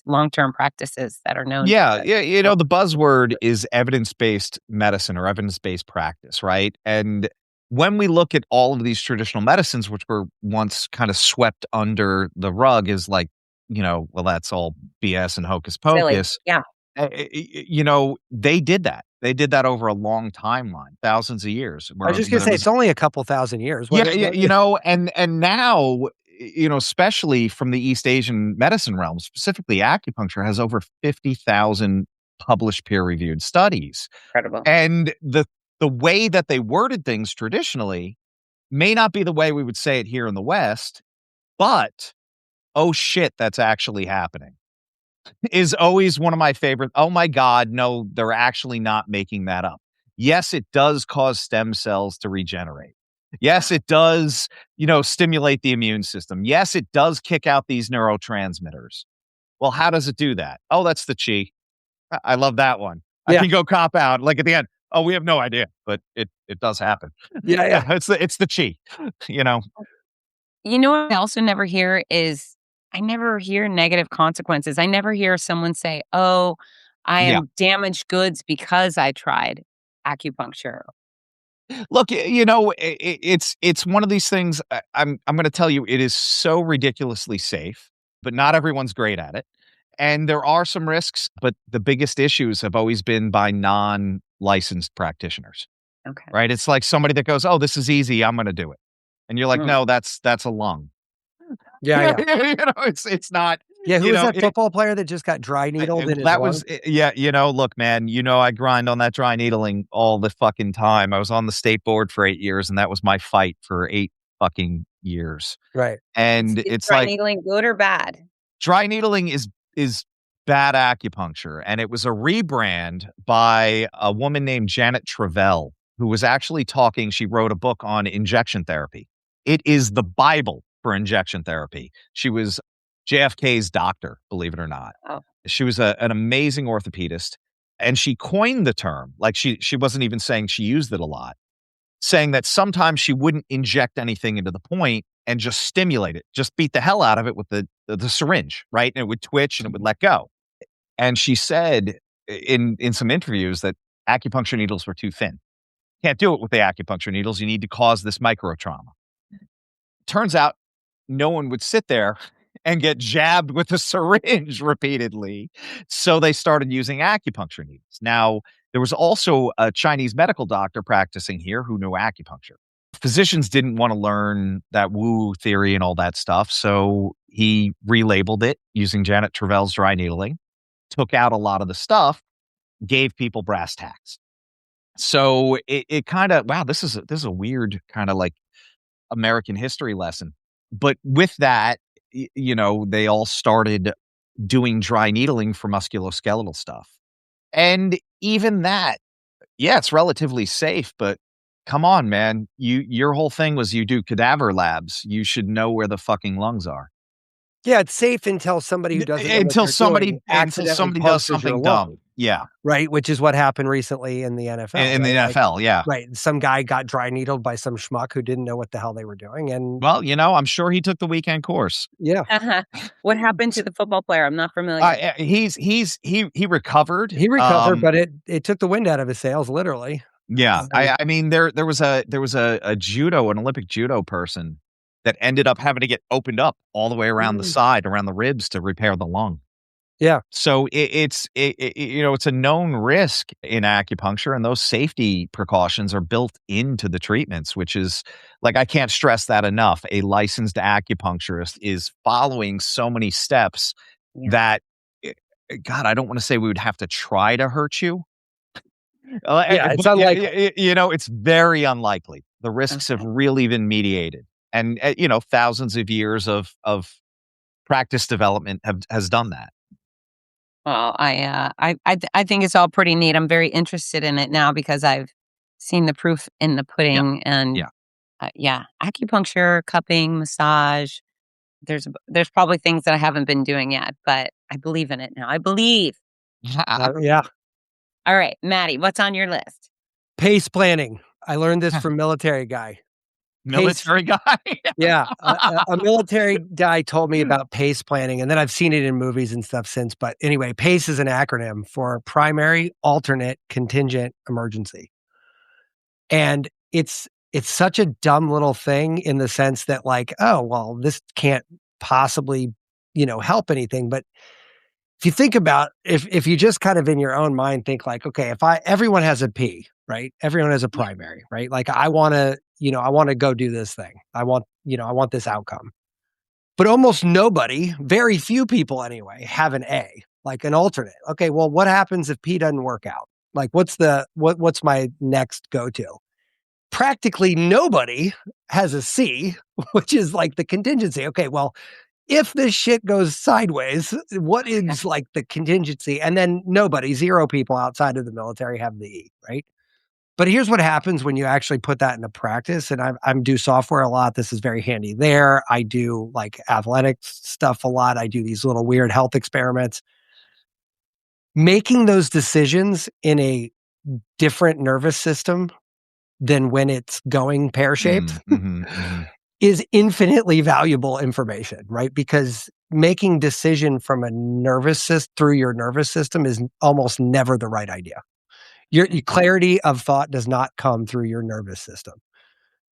long-term practices that are known Yeah, to yeah, help. the buzzword is evidence-based medicine or evidence-based practice, right? And when we look at all of these traditional medicines, which were once kind of swept under the rug as like, well, that's all BS and hocus Silly. pocus. Yeah. They did that. They did that over a long timeline, thousands of years, I was where just gonna there say was it's only a couple thousand years. yeah, yeah, and now, especially from the East Asian medicine realm, specifically acupuncture has over 50,000 published peer-reviewed studies. Incredible. And the way that they worded things traditionally may not be the way we would say it here in the West, but oh shit, that's actually happening. Is always one of my favorite. Oh my God, no, they're actually not making that up. Yes, it does cause stem cells to regenerate. Yes, it does, stimulate the immune system. Yes, it does kick out these neurotransmitters. Well, how does it do that? Oh, that's the chi. I love that one. I Yeah. can go cop out like at the end. Oh, we have no idea, but it does happen. Yeah, yeah. It's the chi, you know. You know what I also never hear is I never hear negative consequences. I never hear someone say, "Oh, I Yeah. am damaged goods because I tried acupuncture." Look, it's one of these things. I'm going to tell you, it is so ridiculously safe, but not everyone's great at it, and there are some risks. But the biggest issues have always been by non-licensed practitioners, Okay. right? It's like somebody that goes, "Oh, this is easy, I'm going to do it," and you're like, Mm. "No, that's a lung." Yeah, yeah. It's not. Yeah, who You was know, that football player that just got dry needled in his that lung? was yeah, look, man, I grind on that dry needling all the fucking time. I was on the state board for 8 years, and that was my fight for 8 fucking years. Right. And Is it's dry like needling good or bad? dry needling is bad acupuncture, and it was a rebrand by a woman named Janet Travell, who was actually talking. She wrote a book on injection therapy. It is the Bible for injection therapy. She was JFK's doctor, believe it or not. Oh, She was an amazing orthopedist, and she coined the term. Like she wasn't even saying she used it a lot, saying that sometimes she wouldn't inject anything into the point and just stimulate it, just beat the hell out of it with the syringe, right? And it would twitch and it would let go. And she said in some interviews that acupuncture needles were too thin. Can't do it with the acupuncture needles. You need to cause this micro trauma. Turns out no one would sit there and get jabbed with a syringe repeatedly. So they started using acupuncture needles. Now, there was also a Chinese medical doctor practicing here who knew acupuncture. Physicians didn't want to learn that woo theory and all that stuff. So he relabeled it using Janet Travell's dry needling, took out a lot of the stuff, gave people brass tacks. So it kind of, wow, this is a weird kind of like American history lesson. But with that, they all started doing dry needling for musculoskeletal stuff. And even that, yeah, it's relatively safe, but come on, man. Your whole thing was you do cadaver labs. You should know where the fucking lungs are. Yeah, it's safe until somebody who doesn't know what Until they're somebody doing accidentally does punctures your something lung, dumb. Yeah. right? Which is what happened recently in the NFL. In the right? Like, NFL, yeah. right. Some guy got dry needled by some schmuck who didn't know what the hell they were doing. And Well, I'm sure he took the weekend course. yeah, What happened to the football player? I'm not familiar. He recovered. he recovered, but it took the wind out of his sails, literally. Yeah, So- I mean there was an Olympic judo person that ended up having to get opened up all the way around the side, around the ribs to repair the lung. Yeah. So it's a known risk in acupuncture, and those safety precautions are built into the treatments, which is like, I can't stress that enough. A licensed acupuncturist is following so many steps that, God, I don't want to say we would have to try to hurt you. Yeah, it's unlikely. It's very unlikely. The risks have really been mediated. And, thousands of years of practice development has done that. Well, I think it's all pretty neat. I'm very interested in it now because I've seen the proof in the pudding. And acupuncture, cupping, massage. There's probably things that I haven't been doing yet, but I believe in it now. I believe. Yeah. All right, Maddie, what's on your list? Pace planning. I learned this from military guy. Military guy? Yeah. A military guy told me about pace planning, and then I've seen it in movies and stuff since. But anyway, PACE is an acronym for primary, alternate, contingent, emergency. And it's such a dumb little thing in the sense that, like, oh, well, this can't possibly, help anything. But if you think about, if you just kind of in your own mind think like, okay, everyone has a P, right? Everyone has a primary, right? Like I want to go do this thing. I want this outcome. But almost nobody, very few people anyway, have an A, like an alternate. Okay, well, what happens if P doesn't work out? Like what's my next go-to? Practically nobody has a C, which is like the contingency. Okay, well, if this shit goes sideways, what is like the contingency? And then zero people outside of the military have the E, right? But here's what happens when you actually put that into practice. And I do software a lot. This is very handy there. I do like athletics stuff a lot. I do these little weird health experiments. Making those decisions in a different nervous system than when it's going pear-shaped is infinitely valuable information, right? Because making decision from a nervous system through your nervous system is almost never the right idea. Your clarity of thought does not come through your nervous system.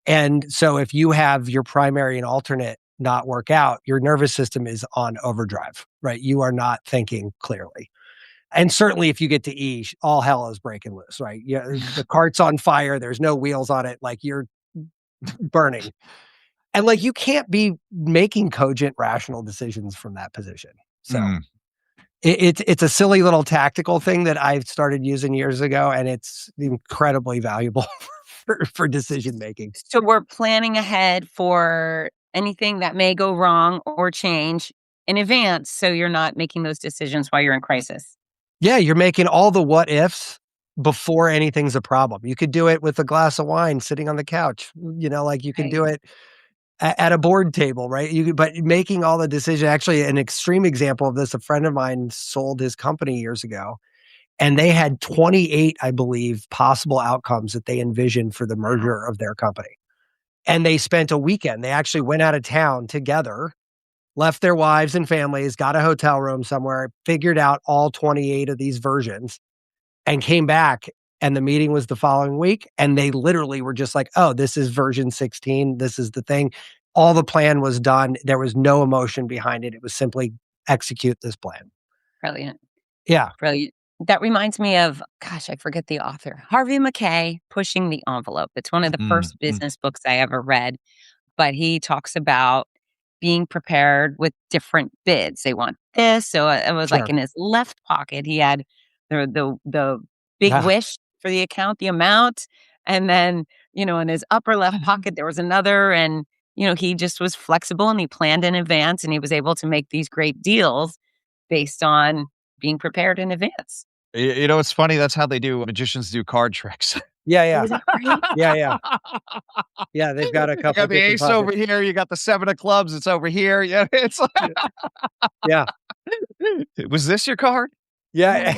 And so if you have your primary and alternate not work out, your nervous system is on overdrive, right? You are not thinking clearly. And certainly if you get to E, all hell is breaking loose, right? Yeah, the cart's on fire. There's no wheels on it. Like you're burning. And like, you can't be making cogent, rational decisions from that position. So it's a silly little tactical thing that I've started using years ago, and it's incredibly valuable for decision making. So we're planning ahead for anything that may go wrong or change in advance, so you're not making those decisions while you're in crisis. Yeah, you're making all the what ifs before anything's a problem. You could do it with a glass of wine sitting on the couch. Like you can do it at a board table, right? But making all the decisions. Actually, an extreme example of this, a friend of mine sold his company years ago, and they had 28, I believe, possible outcomes that they envisioned for the merger of their company. And they spent a weekend. They actually went out of town together, left their wives and families, got a hotel room somewhere, figured out all 28 of these versions, and came back and the meeting was the following week, and they literally were just like, "Oh, this is version 16. This is the thing." All the plan was done. There was no emotion behind it. It was simply execute this plan. Brilliant. Yeah, Brilliant. That reminds me of, gosh, I forget the author, Harvey Mackay, Pushing the Envelope. It's one of the first business books I ever read, but he talks about being prepared with different bids. They want this. So it was like sure. in his left pocket, he had the big Ah, wish for the account, the amount. And then, in his upper left pocket, there was another. And, he just was flexible and he planned in advance and he was able to make these great deals based on being prepared in advance. It's funny. That's how magicians do card tricks. yeah, Oh, yeah, is that right? yeah, yeah, yeah. They've got a You couple got the different ace over pockets. here. You got the 7 of clubs. It's over here. Yeah, it's like, Yeah, was this your card? yeah,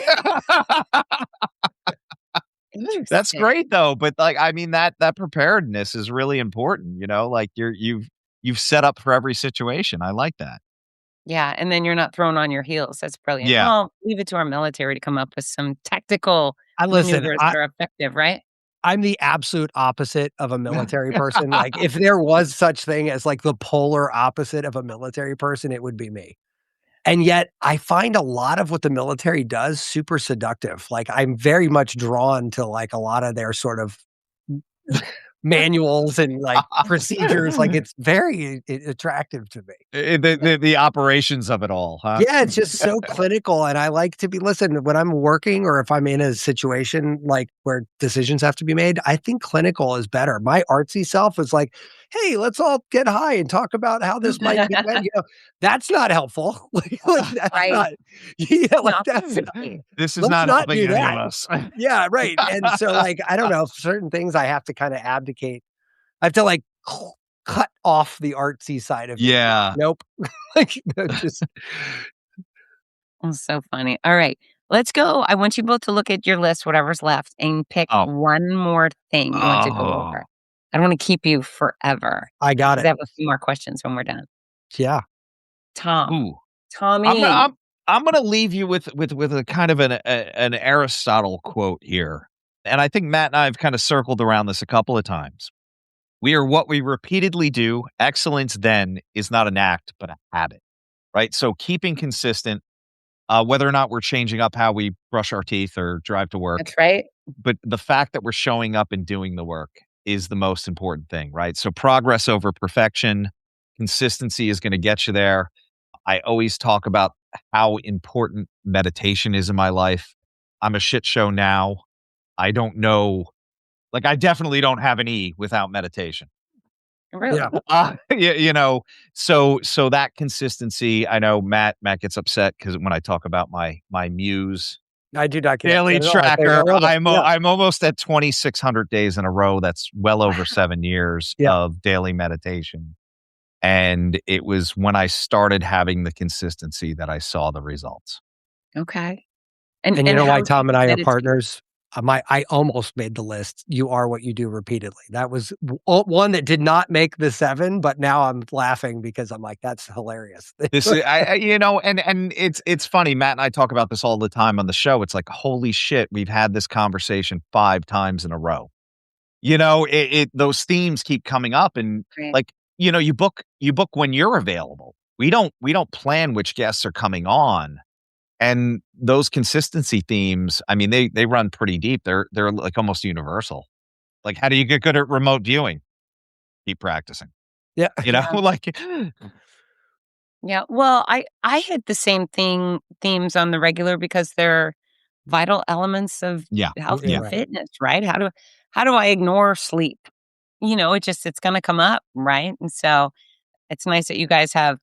That's Interesting. great though. But like, I mean, that preparedness is really important. Like you've set up for every situation. I like that. Yeah, and then you're not thrown on your heels. That's brilliant. Yeah. Well, leave it to our military to come up with some tactical I listen. maneuvers that are effective, right? I'm the absolute opposite of a military person. Like, if there was such thing as like the polar opposite of a military person, it would be me. And yet I find a lot of what the military does super seductive. Like, I'm very much drawn to like a lot of their sort of manuals and like procedures. Like, it's very attractive to me. The operations of it all, huh? Yeah, it's just so clinical, and I like to be listen, when I'm working or if I'm in a situation, like, where decisions have to be made, I think clinical is better. My artsy self is like, "Hey, let's all get high and talk about how this might be done," that's not helpful. Like, that's Right. not yeah, like, No. that's This is let's not not helping do any of that. us. Yeah, right, and so, like, I don't know, certain things I have to kinda abdicate. I have to, like, cut off the artsy side of me. Yeah. Nope. Like, no, just Oh, so funny. All right, let's go. I want you both to look at your list, whatever's left, and pick Oh. one more thing you want to go Oh. over. I don't want to keep you forever I got because it. I have a few more questions when we're done. Yeah. Tom, Ooh. I'm Tommy. I'm I'm gonna leave you with a kind of an Aristotle quote here. And I think Matt and I have kind of circled around this a couple of times. We are what we repeatedly do. Excellence then is not an act, but a habit. Right. So keeping consistent, whether or not we're changing up how we brush our teeth or drive to work, That's right. but the fact that we're showing up and doing the work is the most important thing, right? So progress over perfection, consistency is going to get you there. I always talk about how important meditation is in my life. I'm a shit show now. I don't know. Like, I definitely don't have an E without meditation. Really? Yeah. So that consistency, I know Matt gets upset because when I talk about my Muse I do not get daily upset at all. I think I tracker, love it. Yeah. I'm almost at 2,600 days in a row. That's well over 7 years Yeah. of daily meditation. And it was when I started having the consistency that I saw the results. Okay. And you know how why do Tom and I are meditate? partners? I almost made the list. You are what you do repeatedly. That was one that did not make the 7, but now I'm laughing because I'm like, that's hilarious. This is, and it's funny. Matt and I talk about this all the time on the show. It's like, holy shit, we've had this conversation 5 times in a row. Those themes keep coming up, and Right. like, you book when you're available. We don't plan which guests are coming on. And those consistency themes, I mean, they run pretty deep. They're like almost universal. Like, how do you get good at remote viewing? Keep practicing. Yeah. Yeah. Like, Yeah. Well, I hit the same themes on the regular because they're vital elements of yeah, health Yeah. and Right. fitness, right? How do I ignore sleep? It's going to come up, right? And so it's nice that you guys have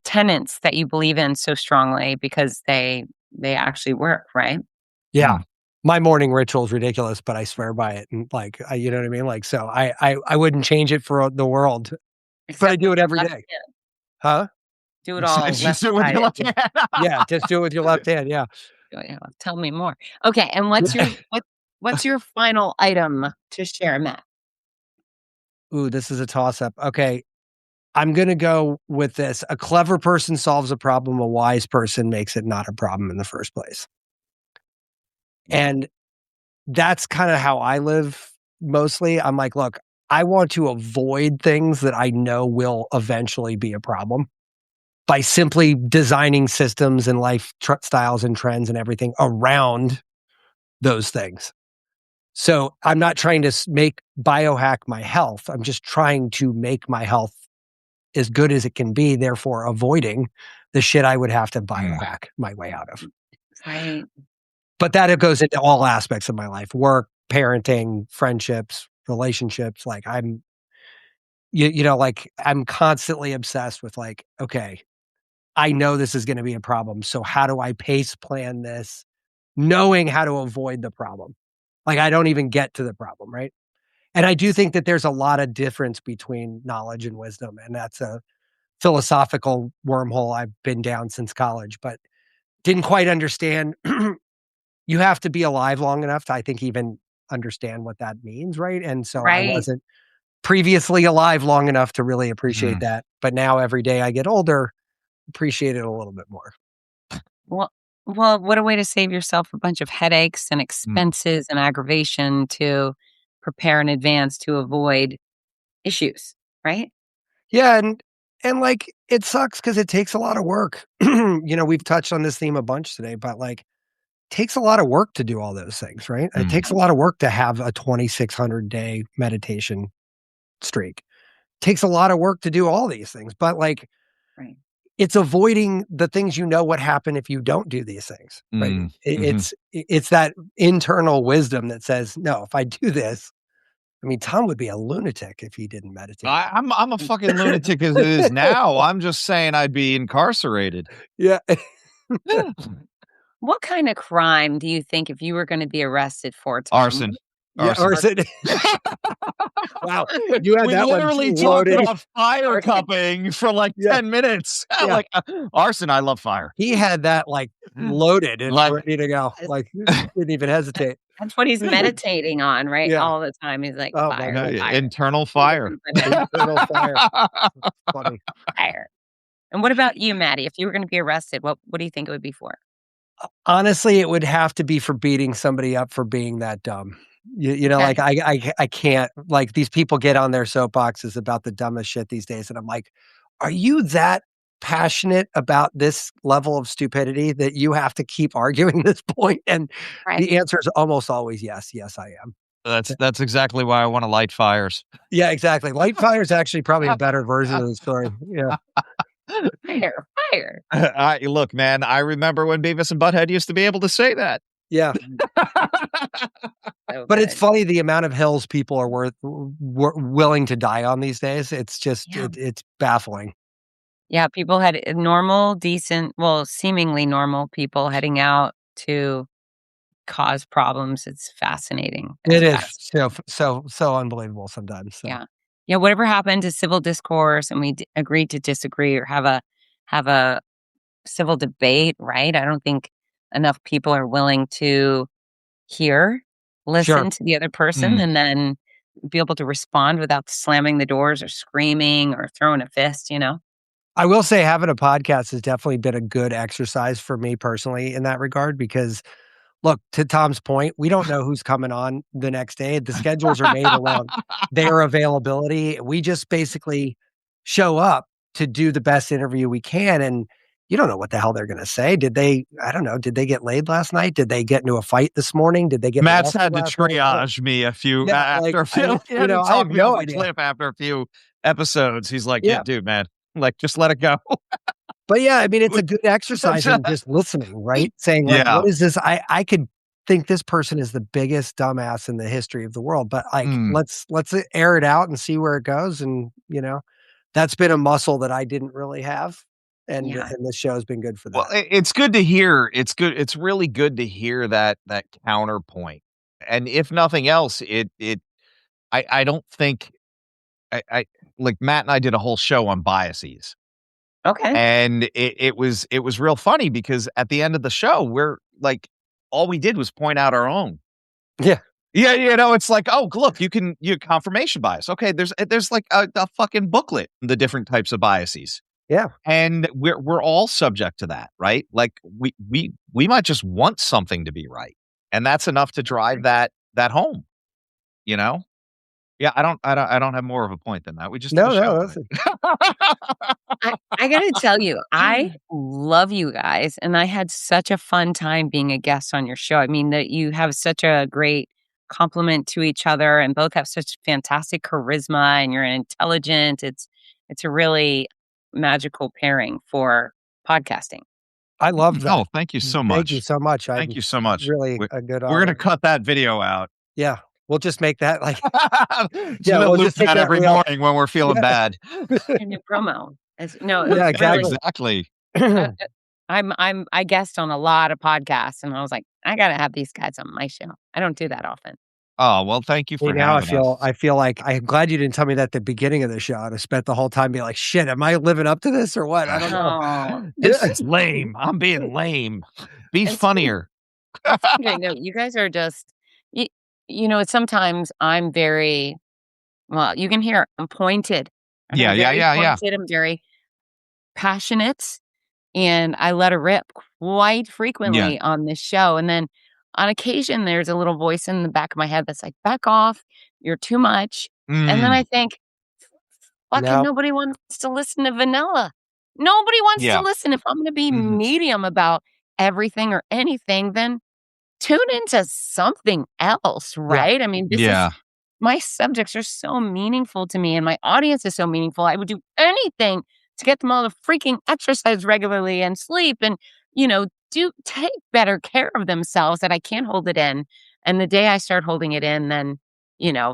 tenets that you believe in so strongly because they actually work, right? Yeah. My morning ritual is ridiculous, but I swear by it. And like, you know what I mean? Like, so I wouldn't change it for the world, but I Except do with it every left day. hand. Huh? Do it all just do it with your left-sided. left hand. Yeah. Just do it with your left hand. Yeah. Oh, yeah, tell me more. Okay, and what's your final item to share, Matt? Ooh, this is a toss up. Okay. I'm going to go with this. A clever person solves a problem. A wise person makes it not a problem in the first place. And that's kind of how I live mostly. I'm like, look, I want to avoid things that I know will eventually be a problem by simply designing systems and styles and trends and everything around those things. So I'm not trying to make biohack my health. I'm just trying to make my health as good as it can be, therefore avoiding the shit I would have to biohack my way out of. Right. But that it goes into all aspects of my life: work, parenting, friendships, relationships. Like I'm constantly obsessed with like, okay, I know this is going to be a problem. So how do I pace plan this, knowing how to avoid the problem? Like I don't even get to the problem, right? And I do think that there's a lot of difference between knowledge and wisdom. And that's a philosophical wormhole I've been down since college, but didn't quite understand. You have to be alive long enough to, I think, even understand what that means, right? And so I Right. wasn't previously alive long enough to really appreciate that. But now every day I get older, appreciate it a little bit more. Well, what a way to save yourself a bunch of headaches and expenses and aggravation to prepare in advance to avoid issues, right? Yeah, and like it sucks because it takes a lot of work. We've touched on this theme a bunch today, but like it takes a lot of work to do all those things, right? It takes a lot of work to have a 2,600 day meditation streak. It takes a lot of work to do all these things, but like Right. it's avoiding the things what happen if you don't do these things, right? It's that internal wisdom that says, no, if I do this, I mean, Tom would be a lunatic if he didn't meditate. I'm a fucking lunatic as it is now. I'm just saying I'd be incarcerated. Yeah. What kind of crime do you think if you were going to be arrested for, Tom? Arson. Yeah, arson. Wow. You had we that literally one talked loaded. about fire cupping for like 10 minutes. Yeah. Like arson, I love fire. He had that like loaded and Like- ready to go. Like didn't even hesitate. That's what he's meditating on, right? Yeah. All the time. He's like, Oh my fire, God. fire, Internal fire. Internal fire. Funny. fire. And what about you, Maddie? If you were going to be arrested, what do you think it would be for? Honestly, it would have to be for beating somebody up for being that dumb. Like I can't, like these people get on their soapboxes about the dumbest shit these days. And I'm like, are you that passionate about this level of stupidity that you have to keep arguing this point? And the answer is almost always yes. Yes, I am. That's exactly why I want to light fires. Yeah, exactly. Light fire is actually probably a better version of the story. Yeah. Fire. Look, man, I remember when Beavis and Butthead used to be able to say that. Yeah. So But it's good. funny the amount of hills people are willing to die on these days. It's just, it's baffling. Yeah, people had normal, decent, well, seemingly normal people heading out to cause problems. It's fascinating. It is so unbelievable sometimes. So. Yeah. Yeah. Whatever happened to civil discourse and we agreed to disagree or have a civil debate, right? I don't think enough people are willing to listen to the other person and then be able to respond without slamming the doors or screaming or throwing a fist, I will say having a podcast has definitely been a good exercise for me personally in that regard because look, to Tom's point, we don't know who's coming on the next day. The schedules are made around their availability. We just basically show up to do the best interview we can. And you don't know what the hell they're going to say. Did they get laid last night? Did they get into a fight this morning? Did they get Matt's had to triage me a few after a few. I have no idea. Clip after a few episodes. He's like, yeah, dude, man, like just let it go. But yeah, I mean, it's a good exercise in just listening, right? Saying like, what is this? I could think this person is the biggest dumbass in the history of the world, but like, let's air it out and see where it goes. And that's been a muscle that I didn't really have. And this show has been good for that. Well, it's good to hear. It's good. It's really good to hear that counterpoint. And if nothing else, I don't think I like Matt and I did a whole show on biases. Okay. And it was real funny because at the end of the show, we're like, all we did was point out our own. Yeah. Yeah. It's like, oh, look, you confirmation bias. Okay. There's like a fucking booklet, the different types of biases. Yeah. And we're all subject to that, right? Like we might just want something to be right. And that's enough to drive that home, you know? Yeah, I don't have more of a point than that. We just did a show that's on I gotta tell you, I it. love you guys, and I had such a fun time being a guest on your show. I mean, that you have such a great compliment to each other, and both have such fantastic charisma, and you're intelligent. It's a really magical pairing for podcasting. I love that. Oh, thank you so Thank you much. so much. Thank you so much. Really a good We're gonna honor. cut that video out. Yeah. We'll just make that like Just Yeah, gonna we'll loop just take that that every reel. morning when we're feeling bad. A new promo. No, it Yeah, was really. Exactly. uh, I guest on a lot of podcasts, and I was like, I gotta have these guys on my show. I don't do that often. Oh, well, thank you See, for now having us. I feel like I'm glad you didn't tell me that at the beginning of the show. I'd have spent the whole time being like, shit, am I living up to this or what? I don't know. Oh, This is lame. I'm being lame. Be It's funnier. okay. No, you guys are just you, sometimes I'm very well, you can hear I'm pointed. Yeah, I'm yeah, very yeah, yeah. pointed. I'm very passionate, and I let it rip quite Yeah. frequently on this show. And then on occasion, there's a little voice in the back of my head that's like, back off, you're too much. And then Mm, I think, fucking No. nobody wants to listen to vanilla. Nobody wants to yeah. listen. If I'm going to be Mhm. medium about everything or anything, then tune into something else, right? I mean, Yeah. my subjects are so meaningful to me and my audience is so meaningful. I would do anything to get them all to freaking exercise regularly and sleep and, do take better care of themselves that I can't hold it in. And the day I start holding it in, then,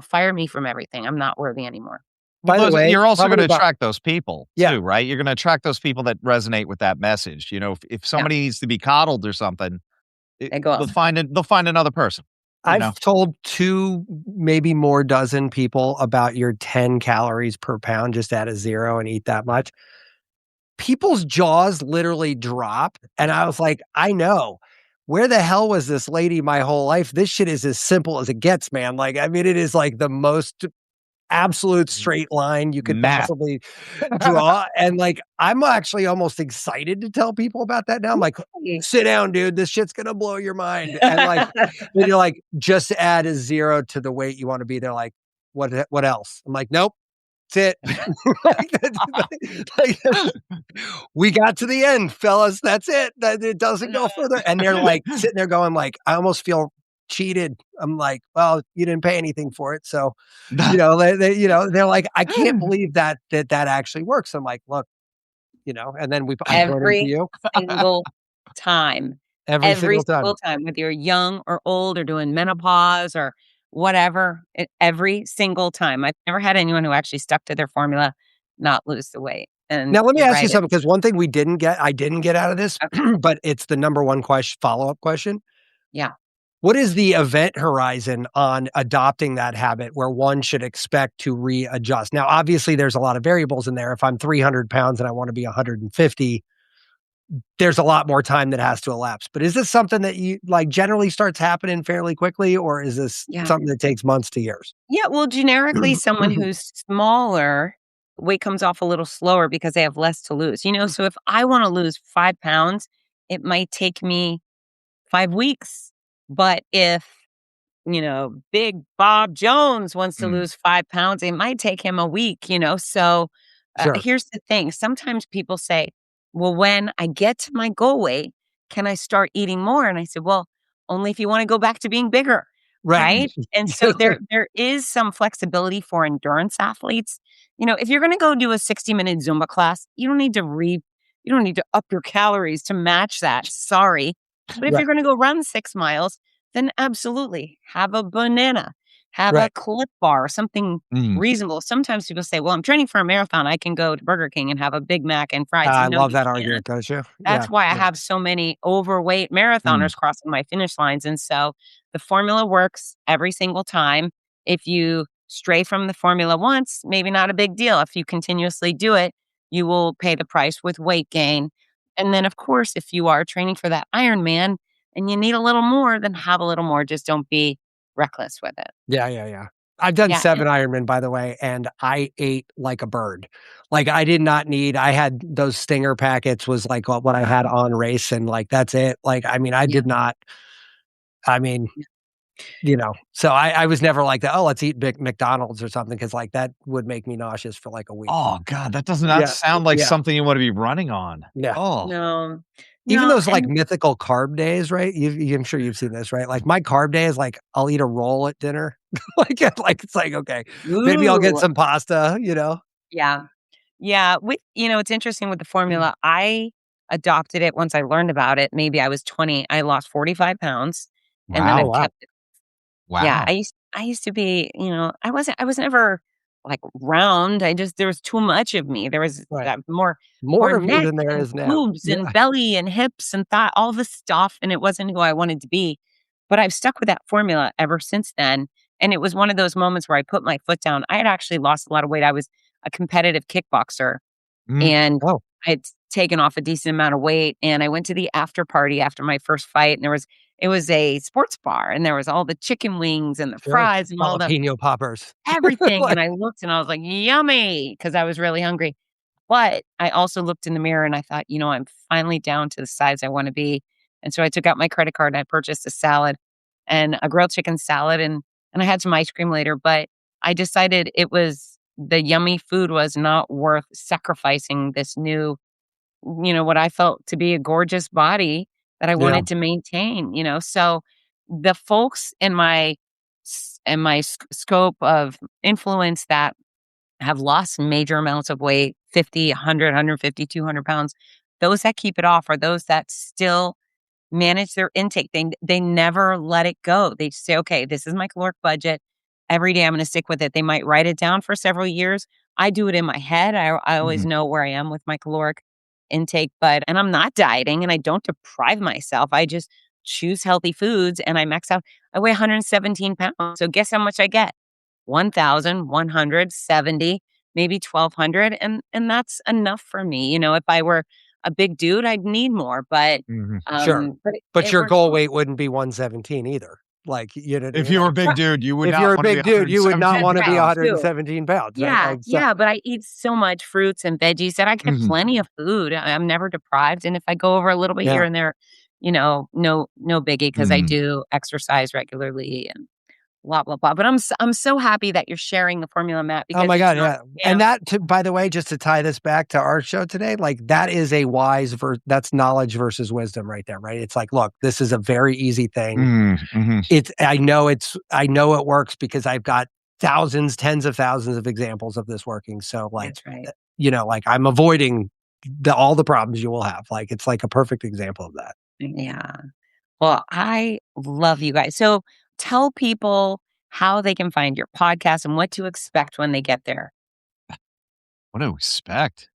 fire me from everything. I'm not worthy anymore. By the way, You're also probably gonna about attract those people Yeah. too, right? You're gonna attract those people that resonate with that message. You know, if Yeah. somebody needs to be coddled or something, They go they'll elsewhere. find another person, you know? I've told 2, maybe more dozen people about your 10 calories per pound, just add a 0 and eat that much. People's jaws literally drop, and I was like, "I know. Where the hell was this lady my whole life? This shit is as simple as it gets, man." Like, I mean, it is like the most absolute straight line you could Math. possibly draw, and, like, I'm actually almost excited to tell people about that now. I'm like, "Sit down, dude. This shit's gonna blow your mind." And, like, then you're like, "Just add a 0 to the weight you wanna be." They're like, What else?" I'm like, "Nope. That's it." Like, we got to the end, fellas. That's it. That it doesn't go further. And they're like sitting there going like, I almost feel cheated. I'm like, well, you didn't pay anything for it. So, they're like, I can't believe that actually works. I'm like, look, and then I run into Every you single time. every Every single time. single time, whether you're young or old or doing menopause or whatever, every single time. I've never had anyone who actually stuck to their formula not lose the weight. And Now, let me you're ask you right. something, because one thing I didn't get out of this, Okay. but it's the number one follow-up question. Yeah. What is the event horizon on adopting that habit where one should expect to readjust? Now, obviously, there's a lot of variables in there. If I'm 300 pounds and I want to be 150, there's a lot more time that has to elapse. But is this something that you like generally starts happening fairly quickly, or is this Yeah. something that takes months to years? Yeah. Well, generically, someone who's smaller, weight comes off a little slower because they have less to lose. So if I want to lose 5 pounds, it might take me 5 weeks. But if Big Bob Jones wants to Mm. lose 5 pounds, it might take him a week. So Sure. here's the thing. Sometimes people say, well, when I get to my goal weight, can I start eating more? And I said, well, only if you want to go back to being bigger. Right. And so there is some flexibility for endurance athletes. If you're going to go do a 60-minute Zumba class, you don't need to up your calories to match that. Sorry. But if Right. you're going to go run 6 miles, then absolutely have a banana, have a Right. Clip Bar, something Mm. reasonable. Sometimes people say, well, I'm training for a marathon. I can go to Burger King and have a Big Mac and fries. I No, love you that can't. argument, don't you? That's why I Yeah. have so many overweight marathoners crossing my finish lines. And so the formula works every single time. If you stray from the formula once, maybe not a big deal. If you continuously do it, you will pay the price with weight gain. And then, of course, if you are training for that Ironman and you need a little more, then have a little more. Just don't be reckless with it. Yeah. I've done Yeah. 7 Ironman, by the way, and I ate like a bird. Like, I did not need I had those stinger packets was like what I had on race, and like, that's it. Like, I mean, I did not I mean, you know, so I was never like that. Oh, let's eat McDonald's or something because like that would make me nauseous for like a week. Oh God, that does not Yeah, sound like yeah, something you want to be running on. yeah. Oh, No. Even No, those like and mythical carb days, right? I'm sure you've seen this, right? Like my carb day is like I'll eat a roll at dinner. like it's like okay, maybe I'll get ooh, some pasta. yeah. Yeah, it's interesting with the formula. I adopted it once I learned about it. Maybe I was 20. I lost 45 pounds, and then Oh I've wow, wow, kept it. Yeah, wow. I used to be, I was never, like, round. There was too much of me. There was, right. more More of you neck than there and is now. boobs and Yeah, belly and hips and thigh, all this stuff, and it wasn't who I wanted to be. But I've stuck with that formula ever since then, and it was one of those moments where I put my foot down. I had actually lost a lot of weight. I was a competitive kickboxer, Mm, and oh I'd taken off a decent amount of weight, and I went to the after party after my first fight, and it was a sports bar, and there was all the chicken wings and the sure, fries and all the jalapeno poppers. everything, Like, and I looked and I was like, "Yummy," because I was really hungry. But I also looked in the mirror and I thought, I'm finally down to the size I wanna be, and so I took out my credit card and I purchased a salad and a grilled chicken salad, and I had some ice cream later, but I decided the yummy food was not worth sacrificing this new, what I felt to be a gorgeous body that I yeah, wanted to maintain, so the folks in my scope of influence that have lost major amounts of weight, 50, 100, 150, 200 pounds, those that keep it off are those that still manage their intake. They never let it go. They say, "Okay, this is my caloric budget. Every day I'm gonna stick with it." They might write it down for several years. I do it in my head. I always mhm, know where I am with my caloric intake, and I'm not dieting and I don't deprive myself. I just choose healthy foods and I max out. I weigh 117 pounds. So guess how much I get? 1,170, maybe 1,200, and that's enough for me. If I were a big dude, I'd need more, but mhm. sure. but But it your works goal well. weight wouldn't be 117 either. Like, you know what I If mean? you were Like, a big dude, you would if not you're a want to be big dude, you would not 117 wanna be That's pounds. 117 pounds, right? Yeah, Like, so yeah, but I eat so much fruits and veggies that I get Mhm, plenty of food. I'm never deprived, and if I go over a little bit here yeah. and there, no biggie because I mhm. do exercise regularly and blah blah blah. But I'm so happy that you're sharing the formula, Matt, Oh because my it's god, not, yeah. And that to by the way, just to tie this back to our show today, like that is a that's knowledge versus wisdom right there, right? It's like, look, this is a very easy thing. Mm, mhm. I know it works because I've got thousands, tens of thousands of examples of this working. So like, that's right. like I'm avoiding all the problems you will have. Like it's like a perfect example of that. Yeah. Well, I love you guys. So tell people how they can find your podcast and what to expect when they get there. What to expect?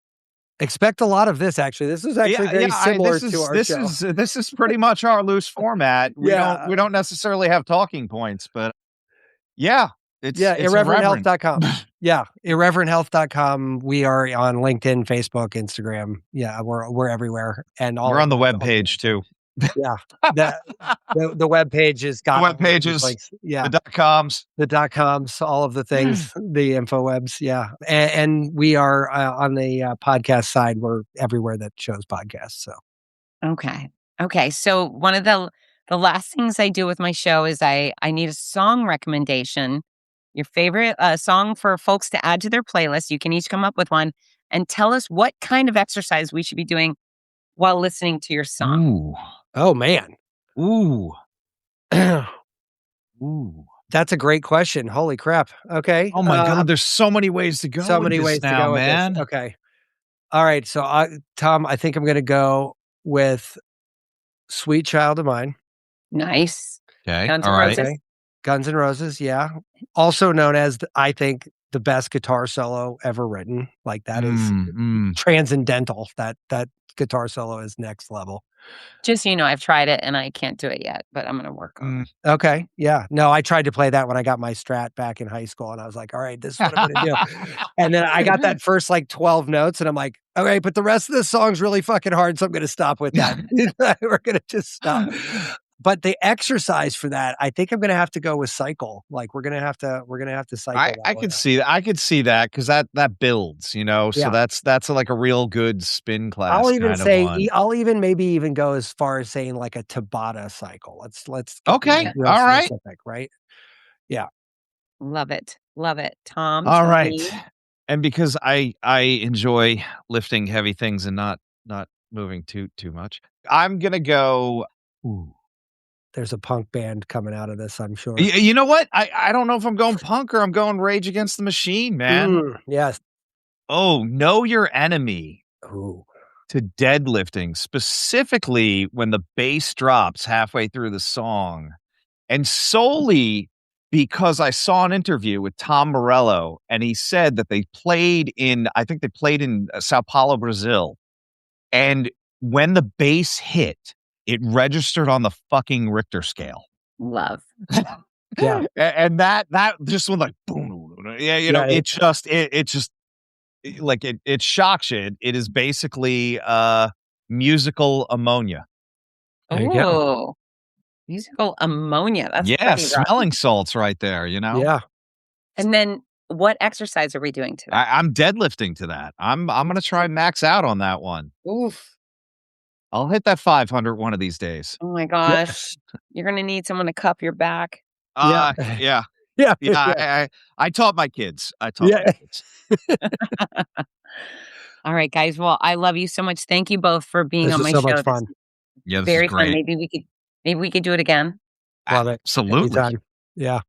Expect a lot of this actually. This is actually Yeah, yeah. very similar to our show. This is pretty much our loose format. Yeah. We don't necessarily have talking points, but yeah, Yeah, it's irreverent. irreverenthealth.com. Yeah, irreverenthealth.com. We are on LinkedIn, Facebook, Instagram. Yeah, we're everywhere and We're all on of the those web page too. yeah. The the web page has The got web all of these pages, links. Yeah. the .coms. The .coms, all of the things, the info webs, yeah. And we are on the podcast side. We're everywhere that shows podcasts. So Okay. Okay. So one of the last things I do with my show is I need a song recommendation. Your favorite song for folks to add to their playlist. You can each come up with one and tell us what kind of exercise we should be doing while listening to your song. Ooh, oh man. ooh, That's ooh. a great question. Holy crap. Okay. Oh my God, there's so many ways to go So with many this ways to now, go with this. man. Okay. All right. So Tom, I think I'm gonna go with Sweet Child of Mine. Nice. Okay, Guns all N' right. Roses. Okay. Guns N' Roses, yeah. Also known as, I think, the best guitar solo ever written. Like that is Mm, mm. transcendental. That guitar solo is next level. Just so you know, I've tried it and I can't do it yet, but I'm gonna work on it. Okay, yeah. No, I tried to play that when I got my Strat back in high school, and I was like, "All right, this is what I'm gonna do." And then I got that first like 12 notes, and I'm like, "All right, but the rest of the song's really fucking hard, so I'm gonna stop with that. We're gonna just stop." But the exercise for that, I think I'm going to have to go with cycle. Like we're going to have to cycle. I could see that. I could see that because that builds, So Yeah. that's like a real good spin class. I'll even kind of say, one. I'll even maybe even go as far as saying like a Tabata cycle. Let's get Okay. real All right. specific, right? Yeah. Love it. Love it. Tom. All tell right. me. And because I enjoy lifting heavy things and not moving too much, I'm gonna go. Ooh. There's a punk band coming out of this, I'm sure. You know what? I don't know if I'm going punk or I'm going Rage Against the Machine, man. Yes. Oh, know your enemy Ooh. to deadlifting, specifically when the bass drops halfway through the song. And solely because I saw an interview with Tom Morello, and he said that I think they played in Sao Paulo, Brazil. And when the bass hit, it registered on the fucking Richter scale. Love. Yeah. And that just went like boom. Yeah, it just like it shocks you. It is basically musical ammonia. There you go. Oh, musical ammonia. That's Yeah, pretty rough. smelling salts right there, Yeah. And then what exercise are we doing today? I'm deadlifting to that. I'm gonna try and max out on that one. Oof. I'll hit that 500 one of these days. Oh my gosh. You're going to need someone to cup your back. Yeah. Yeah. I taught my kids. My kids. All right, guys. Well, I love you so much. Thank you both for being This on is my so show. much fun. Yeah, this Very is great. fun. Maybe we could do it again. Love it. Absolutely. Anytime. Yeah.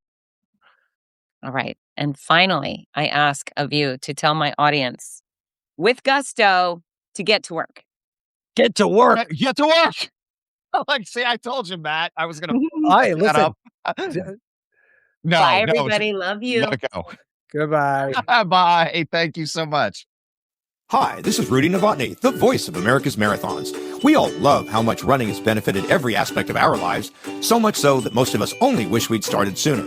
All right. And finally, I ask of you to tell my audience with gusto to get to work. Get to work. Get to work. Like, see, I told you, Matt. I was gonna Hey, set listen. up. No, Bye, everybody. Love you. Let it go. Goodbye. Bye. Thank you so much. Hi, this is Rudy Novotny, the voice of America's Marathons. We all love how much running has benefited every aspect of our lives, so much so that most of us only wish we'd started sooner.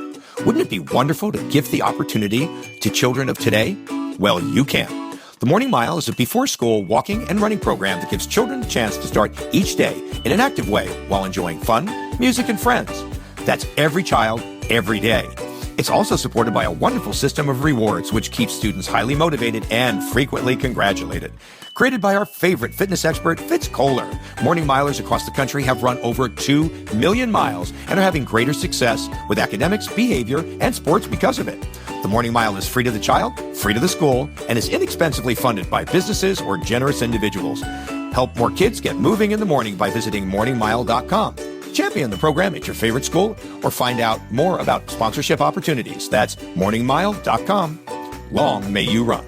Wouldn't it be wonderful to gift the opportunity to children of today? Well, you can. The Morning Mile is a before-school walking and running program that gives children the chance to start each day in an active way while enjoying fun, music, and friends. That's every child, every day. It's also supported by a wonderful system of rewards, which keeps students highly motivated and frequently congratulated. Created by our favorite fitness expert, Fitz Kohler, Morning Milers across the country have run over 2 million miles and are having greater success with academics, behavior, and sports because of it. The Morning Mile is free to the child, free to the school, and is inexpensively funded by businesses or generous individuals. Help more kids get moving in the morning by visiting morningmile.com. Champion the program at your favorite school or find out more about sponsorship opportunities. That's morningmile.com. Long may you run.